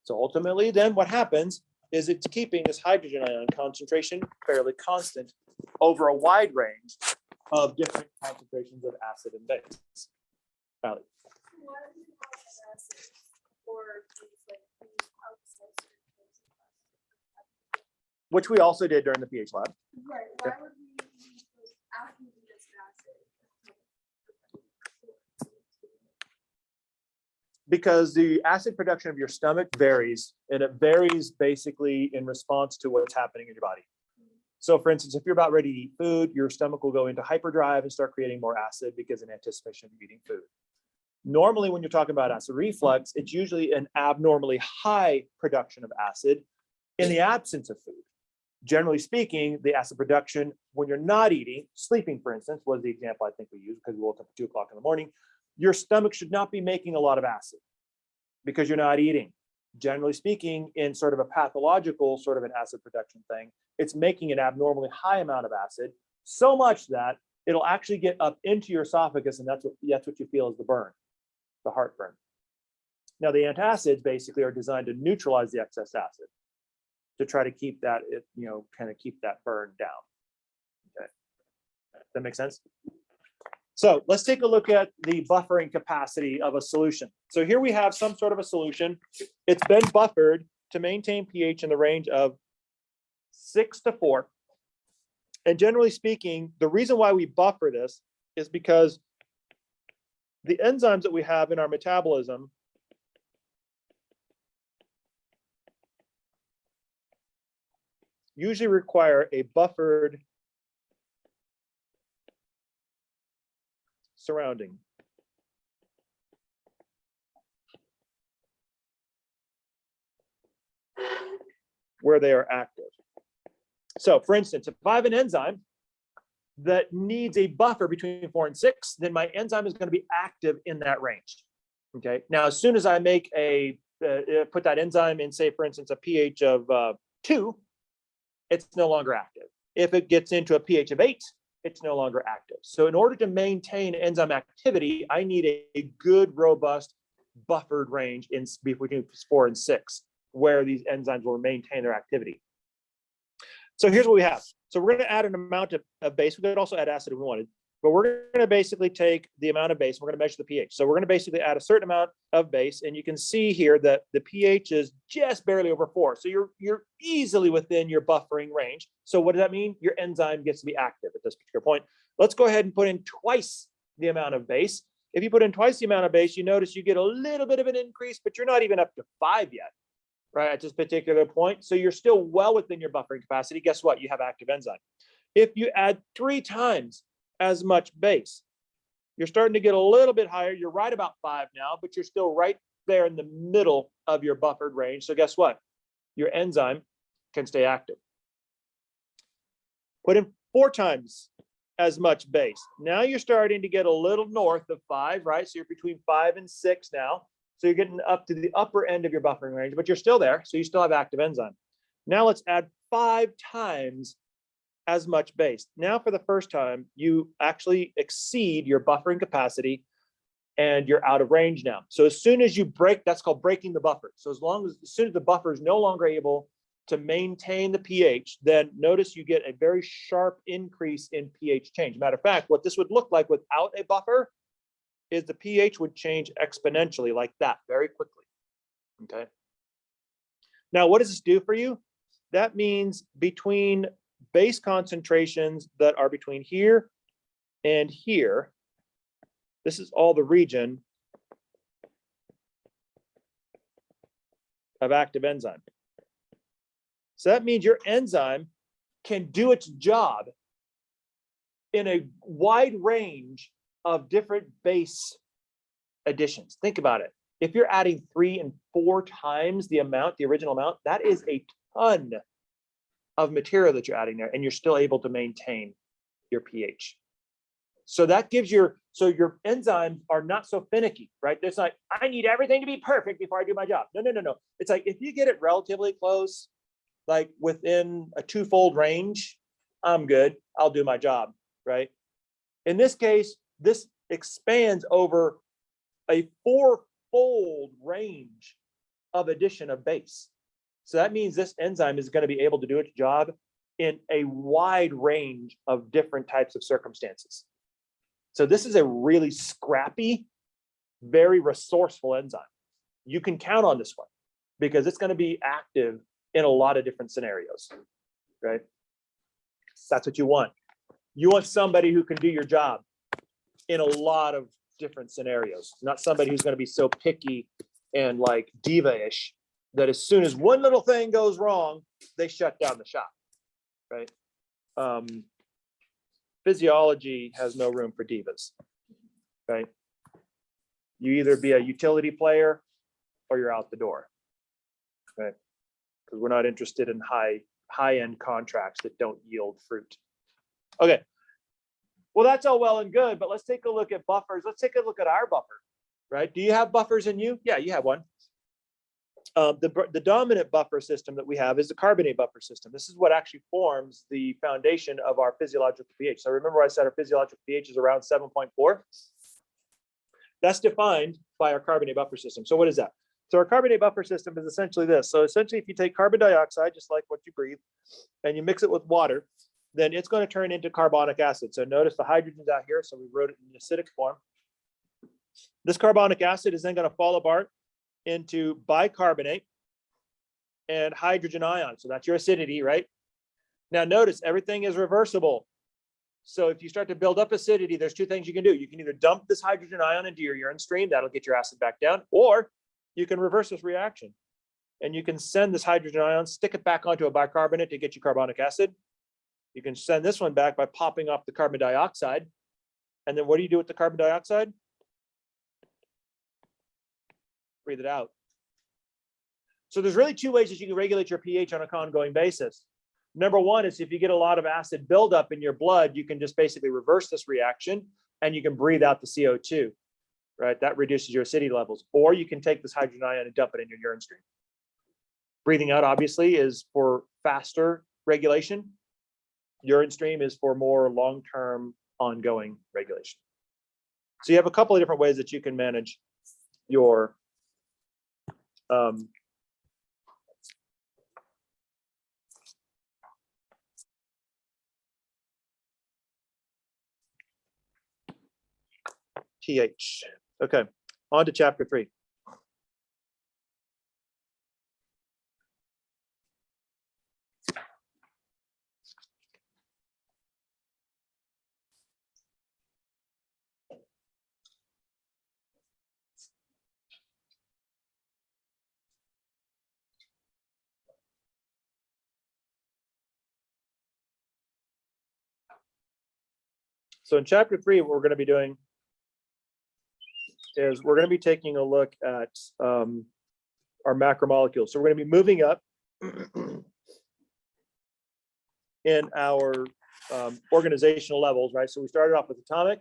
Speaker 1: So ultimately, then what happens is it's keeping this hydrogen ion concentration fairly constant over a wide range of different concentrations of acid and base. Allie.
Speaker 4: Why do you call it acid? Or these, like, these outside surfaces of acid?
Speaker 1: Which we also did during the pH lab.
Speaker 4: Right, why would we use those after we just acid?
Speaker 1: Because the acid production of your stomach varies, and it varies basically in response to what's happening in your body. So for instance, if you're about ready to eat food, your stomach will go into hyperdrive and start creating more acid because in anticipation of eating food. Normally, when you're talking about acid reflux, it's usually an abnormally high production of acid in the absence of food. Generally speaking, the acid production when you're not eating, sleeping, for instance, was the example I think we used because we woke up at 2 o'clock in the morning. Your stomach should not be making a lot of acid because you're not eating. Generally speaking, in sort of a pathological sort of an acid production thing, it's making an abnormally high amount of acid, so much that it'll actually get up into your esophagus, and that's what you feel is the burn, the heartburn. Now, the antacids basically are designed to neutralize the excess acid, to try to keep that, kind of keep that burn down. Okay, that makes sense? So let's take a look at the buffering capacity of a solution. So here we have some sort of a solution. It's been buffered to maintain pH in the range of 6 to 4. And generally speaking, the reason why we buffer this is because the enzymes that we have in our metabolism usually require a buffered surrounding. Where they are active. So for instance, if I have an enzyme that needs a buffer between 4 and 6, then my enzyme is going to be active in that range. Okay. Now, as soon as I make put that enzyme in, say, for instance, a pH of 2, it's no longer active. If it gets into a pH of 8, it's no longer active. So in order to maintain enzyme activity, I need a good, robust, buffered range in between 4 and 6, where these enzymes will maintain their activity. So here's what we have. So we're going to add an amount of base. We could also add acid if we wanted, but we're going to basically take the amount of base. We're going to measure the pH. So we're going to basically add a certain amount of base, and you can see here that the pH is just barely over 4. So you're easily within your buffering range. So what does that mean? Your enzyme gets to be active at this particular point. Let's go ahead and put in twice the amount of base. If you put in twice the amount of base, you notice you get a little bit of an increase, but you're not even up to 5 yet, right, at this particular point. So you're still well within your buffering capacity. Guess what? You have active enzyme. If you add 3 times as much base, you're starting to get a little bit higher. You're right about 5 now, but you're still right there in the middle of your buffered range. So guess what? Your enzyme can stay active. Put in 4 times as much base. Now you're starting to get a little north of 5, right? So you're between 5 and 6 now. So you're getting up to the upper end of your buffering range, but you're still there. So you still have active enzyme. Now let's add 5 times as much base. Now for the first time, you actually exceed your buffering capacity and you're out of range now. So as soon as you break, that's called breaking the buffer. So as soon as the buffer is no longer able to maintain the pH, then notice you get a very sharp increase in pH change. Matter of fact, what this would look like without a buffer is the pH would change exponentially like that very quickly. Okay. Now, what does this do for you? that means between base concentrations that are between here and here, this is all the region of active enzyme. So that means your enzyme can do its job in a wide range of different base additions. Think about it. If you're adding 3 and 4 times the amount, the original amount, that is a ton of material that you're adding there, and you're still able to maintain your pH. So that gives your enzymes are not so finicky, right? It's like, I need everything to be perfect before I do my job. No. It's like, if you get it relatively close, like within a 2-fold range, I'm good. I'll do my job, right? In this case, this expands over a 4-fold range of addition of base. So that means this enzyme is going to be able to do its job in a wide range of different types of circumstances. So this is a really scrappy, very resourceful enzyme. You can count on this one because it's going to be active in a lot of different scenarios, right? That's what you want. You want somebody who can do your job in a lot of different scenarios, not somebody who's going to be so picky and like diva-ish that as soon as one little thing goes wrong, they shut down the shop, right? Physiology has no room for divas, right? You either be a utility player or you're out the door, right? Because we're not interested in high-end contracts that don't yield fruit. Okay. Well, that's all well and good, but let's take a look at buffers. Let's take a look at our buffer, right? Do you have buffers in you? Yeah, you have one. The dominant buffer system that we have is the carbonate buffer system. This is what actually forms the foundation of our physiological pH. So remember I said our physiological pH is around 7.4. That's defined by our carbonate buffer system. So what is that? So our carbonate buffer system is essentially this. So essentially, if you take carbon dioxide, just like what you breathe, and you mix it with water, then it's going to turn into carbonic acid. So notice the hydrogen's out here. So we wrote it in acidic form. This carbonic acid is then going to fall apart into bicarbonate and hydrogen ion. So that's your acidity, right? Now notice everything is reversible. So if you start to build up acidity, there's 2 things you can do. You can either dump this hydrogen ion into your urine stream, that'll get your acid back down, or you can reverse this reaction. And you can send this hydrogen ion, stick it back onto a bicarbonate to get you carbonic acid. You can send this one back by popping off the carbon dioxide. And then what do you do with the carbon dioxide? Breathe it out. So there's really 2 ways that you can regulate your pH on an ongoing basis. Number one is if you get a lot of acid buildup in your blood, you can just basically reverse this reaction and you can breathe out the CO2, right? That reduces your acidity levels. Or you can take this hydrogen ion and dump it in your urine stream. Breathing out, obviously, is for faster regulation. Urine stream is for more long-term ongoing regulation. So you have a couple of different ways that you can manage your pH. Okay, on to chapter 3. So in chapter 3, what we're going to be doing is we're going to be taking a look at our macromolecules. So we're going to be moving up in our organizational levels, right? So we started off with atomic,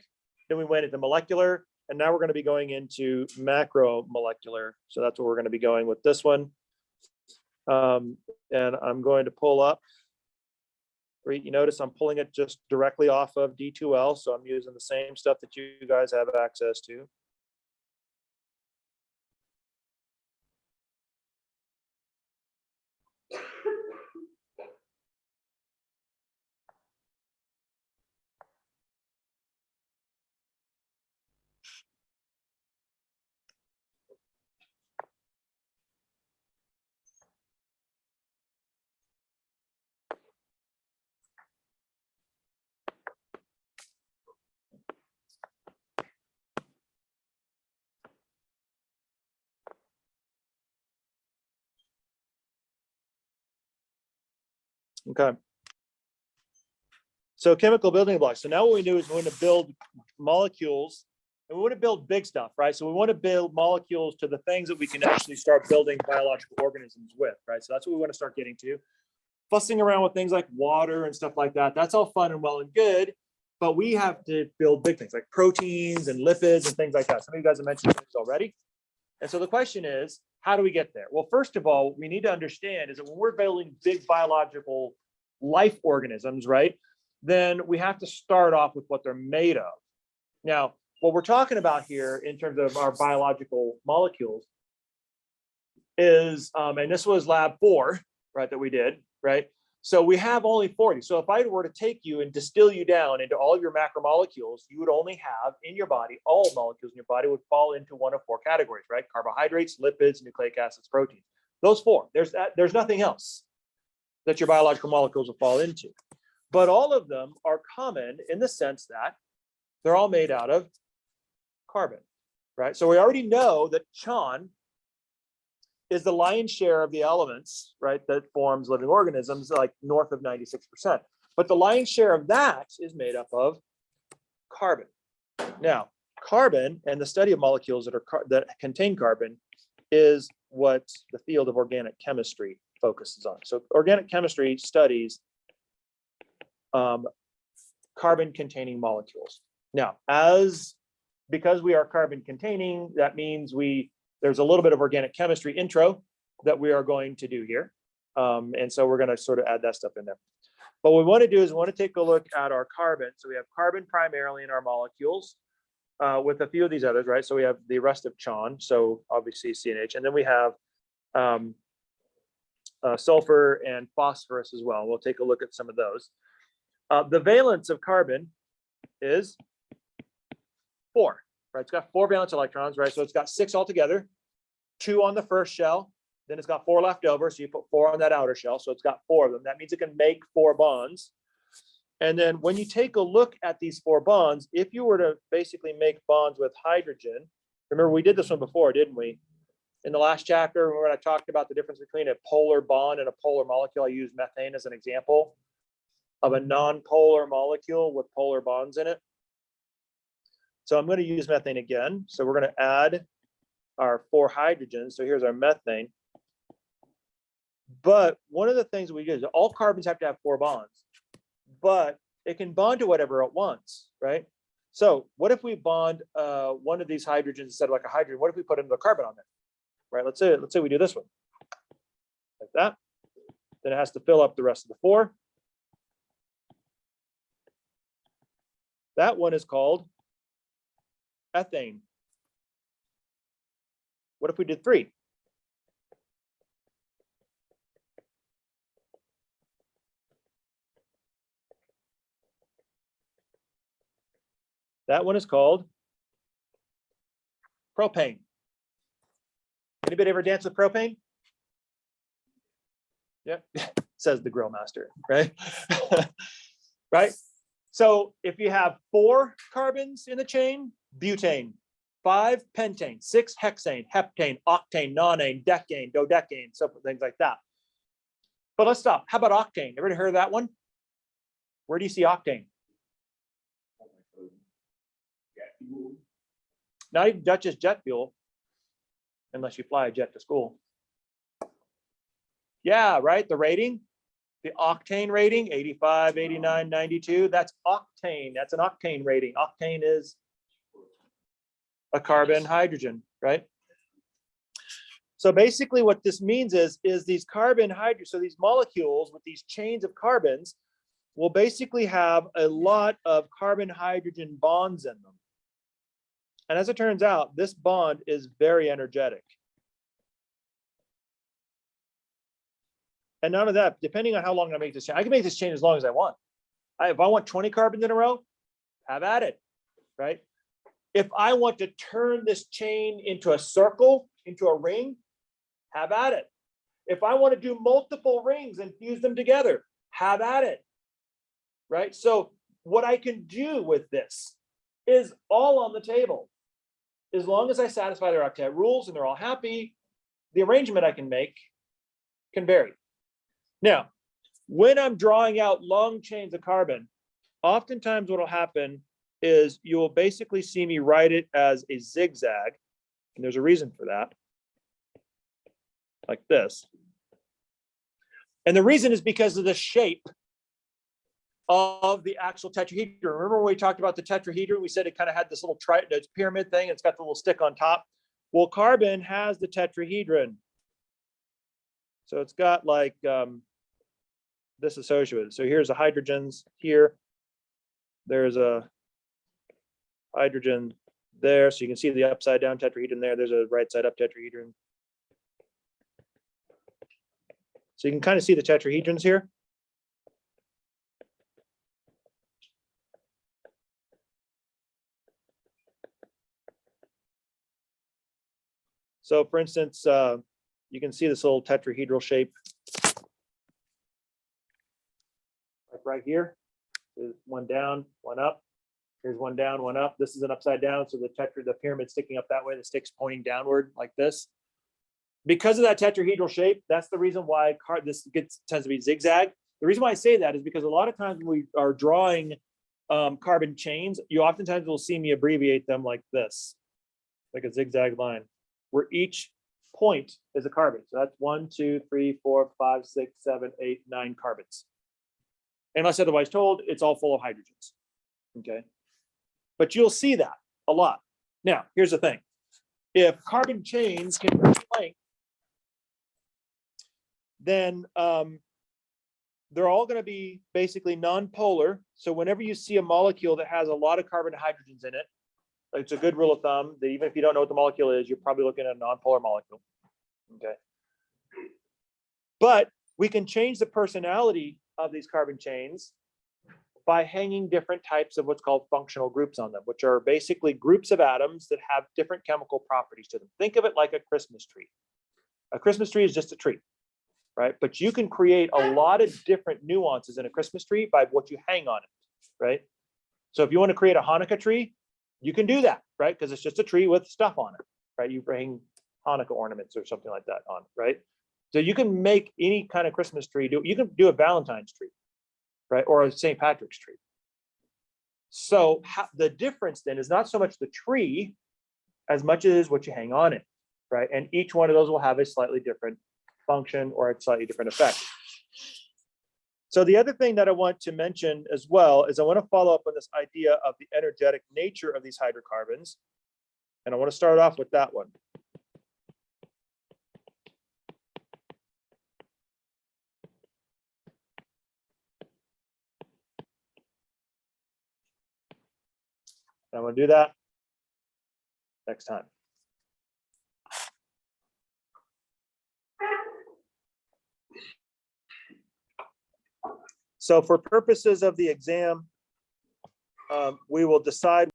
Speaker 1: then we went into molecular, and now we're going to be going into macromolecular. So that's what we're going to be going with this one. And I'm going to pull up. You notice I'm pulling it just directly off of D2L. So I'm using the same stuff that you guys have access to. Okay. So chemical building blocks. So now what we do is we want to build molecules, and we want to build big stuff, right? So we want to build molecules to the things that we can actually start building biological organisms with, right? So that's what we want to start getting to. Fussing around with things like water and stuff like that, that's all fun and well and good, but we have to build big things like proteins and lipids and things like that. Some of you guys have mentioned this already. And so the question is, how do we get there? Well, first of all, what we need to understand is that when we're building big biological life organisms, right, then we have to start off with what they're made of. Now, what we're talking about here in terms of our biological molecules is, and this was lab 4, right, that we did, right? So we have only 40. So if I were to take you and distill you down into all of your macromolecules, you would only have in your body, all molecules in your body would fall into one of 4 categories, right? Carbohydrates, lipids, nucleic acids, proteins. Those 4. There's nothing else that your biological molecules will fall into. But all of them are common in the sense that they're all made out of carbon, right? So we already know that CHON is the lion's share of the elements, right, that forms living organisms, like north of 96%. But the lion's share of that is made up of carbon. Now, carbon and the study of molecules that contain carbon is what the field of organic chemistry focuses on. So organic chemistry studies carbon-containing molecules. Now, because we are carbon-containing, that means there's a little bit of organic chemistry intro that we are going to do here. And so we're going to sort of add that stuff in there. But what we want to do is we want to take a look at our carbon. So we have carbon primarily in our molecules with a few of these others, right? So we have the rest of CHON, so obviously CNH, and then we have sulfur and phosphorus as well. We'll take a look at some of those. The valence of carbon is 4. Right, it's got 4 valence electrons, right? So it's got 6 altogether, 2 on the first shell, then it's got 4 left over. So you put 4 on that outer shell. So it's got 4 of them. That means it can make 4 bonds. And then when you take a look at these 4 bonds, if you were to basically make bonds with hydrogen, remember we did this one before, didn't we? In the last chapter, when I talked about the difference between a polar bond and a polar molecule, I used methane as an example of a non-polar molecule with polar bonds in it. So I'm going to use methane again. So we're going to add our 4 hydrogens. So here's our methane. But one of the things we do is all carbons have to have 4 bonds, but it can bond to whatever it wants, right? So what if we bond one of these hydrogens instead of like a hydrogen? What if we put another carbon on there, right? Let's say we do this one like that. Then it has to fill up the rest of the 4. That one is called ethane. What if we did 3? That one is called propane. Anybody ever dance with propane? Yep, says the grill master, right? Right? So if you have 4 carbons in the chain, butane, 5 pentane, 6 hexane, heptane, octane, nonane, decane, dodecane, so things like that. But let's stop. How about octane? Ever heard of that one? Where do you see octane? Not even Dutch's jet fuel, unless you fly a jet to school. Yeah, right. The rating, the octane rating, 85, 89, 92. That's octane. That's an octane rating. Octane is a carbon hydrogen, right? So basically what this means is these carbon hydrogen, so these molecules with these chains of carbons will basically have a lot of carbon hydrogen bonds in them. And as it turns out, this bond is very energetic. And none of that, depending on how long I make this chain, I can make this chain as long as I want. If I want 20 carbons in a row, have at it, right? If I want to turn this chain into a circle, into a ring, have at it. If I want to do multiple rings and fuse them together, have at it, right? So what I can do with this is all on the table. As long as I satisfy their octet rules and they're all happy, the arrangement I can make can vary. Now, When I'm drawing out long chains of carbon, oftentimes what will happen is you will basically see me write it as a zigzag. And there's a reason for that. Like this. And the reason is because of the shape of the actual tetrahedron. Remember when we talked about the tetrahedron? We said it kind of had this little pyramid thing. It's got the little stick on top. Well, carbon has the tetrahedron. So it's got like this associated with it. So here's the hydrogens here. There's a hydrogen there. So you can see the upside down tetrahedron there. There's a right side up tetrahedron. So you can kind of see the tetrahedrons here. So for instance, you can see this little tetrahedral shape. Like right here, there's one down, one up. Here's one down, one up. This is an upside down. So the pyramid sticking up that way, the stick's pointing downward like this. Because of that tetrahedral shape, that's the reason why this tends to be zigzag. The reason why I say that is because a lot of times when we are drawing carbon chains, you oftentimes will see me abbreviate them like this, like a zigzag line, where each point is a carbon. So that's 1, 2, 3, 4, 5, 6, 7, 8, 9 carbons. Unless otherwise told, it's all full of hydrogens. Okay. But you'll see that a lot. Now, here's the thing. If carbon chains can length, then they're all going to be basically non-polar. So whenever you see a molecule that has a lot of carbon and hydrogens in it, it's a good rule of thumb that even if you don't know what the molecule is, you're probably looking at a non-polar molecule. Okay. But we can change the personality of these carbon chains by hanging different types of what's called functional groups on them, which are basically groups of atoms that have different chemical properties to them. Think of it like a Christmas tree. A Christmas tree is just a tree, right? But you can create a lot of different nuances in a Christmas tree by what you hang on it, right? So if you want to create a Hanukkah tree, you can do that, right? Because it's just a tree with stuff on it, right? You bring Hanukkah ornaments or something like that on, right? So you can make any kind of Christmas tree. You can do a Valentine's tree, right? Or a St. Patrick's tree. So the difference then is not so much the tree as much as what you hang on it, right? And each one of those will have a slightly different function or a slightly different effect. So the other thing that I want to mention as well is I want to follow up on this idea of the energetic nature of these hydrocarbons. And I want to start off with that one. And I'm going to do that next time. So for purposes of the exam, we will decide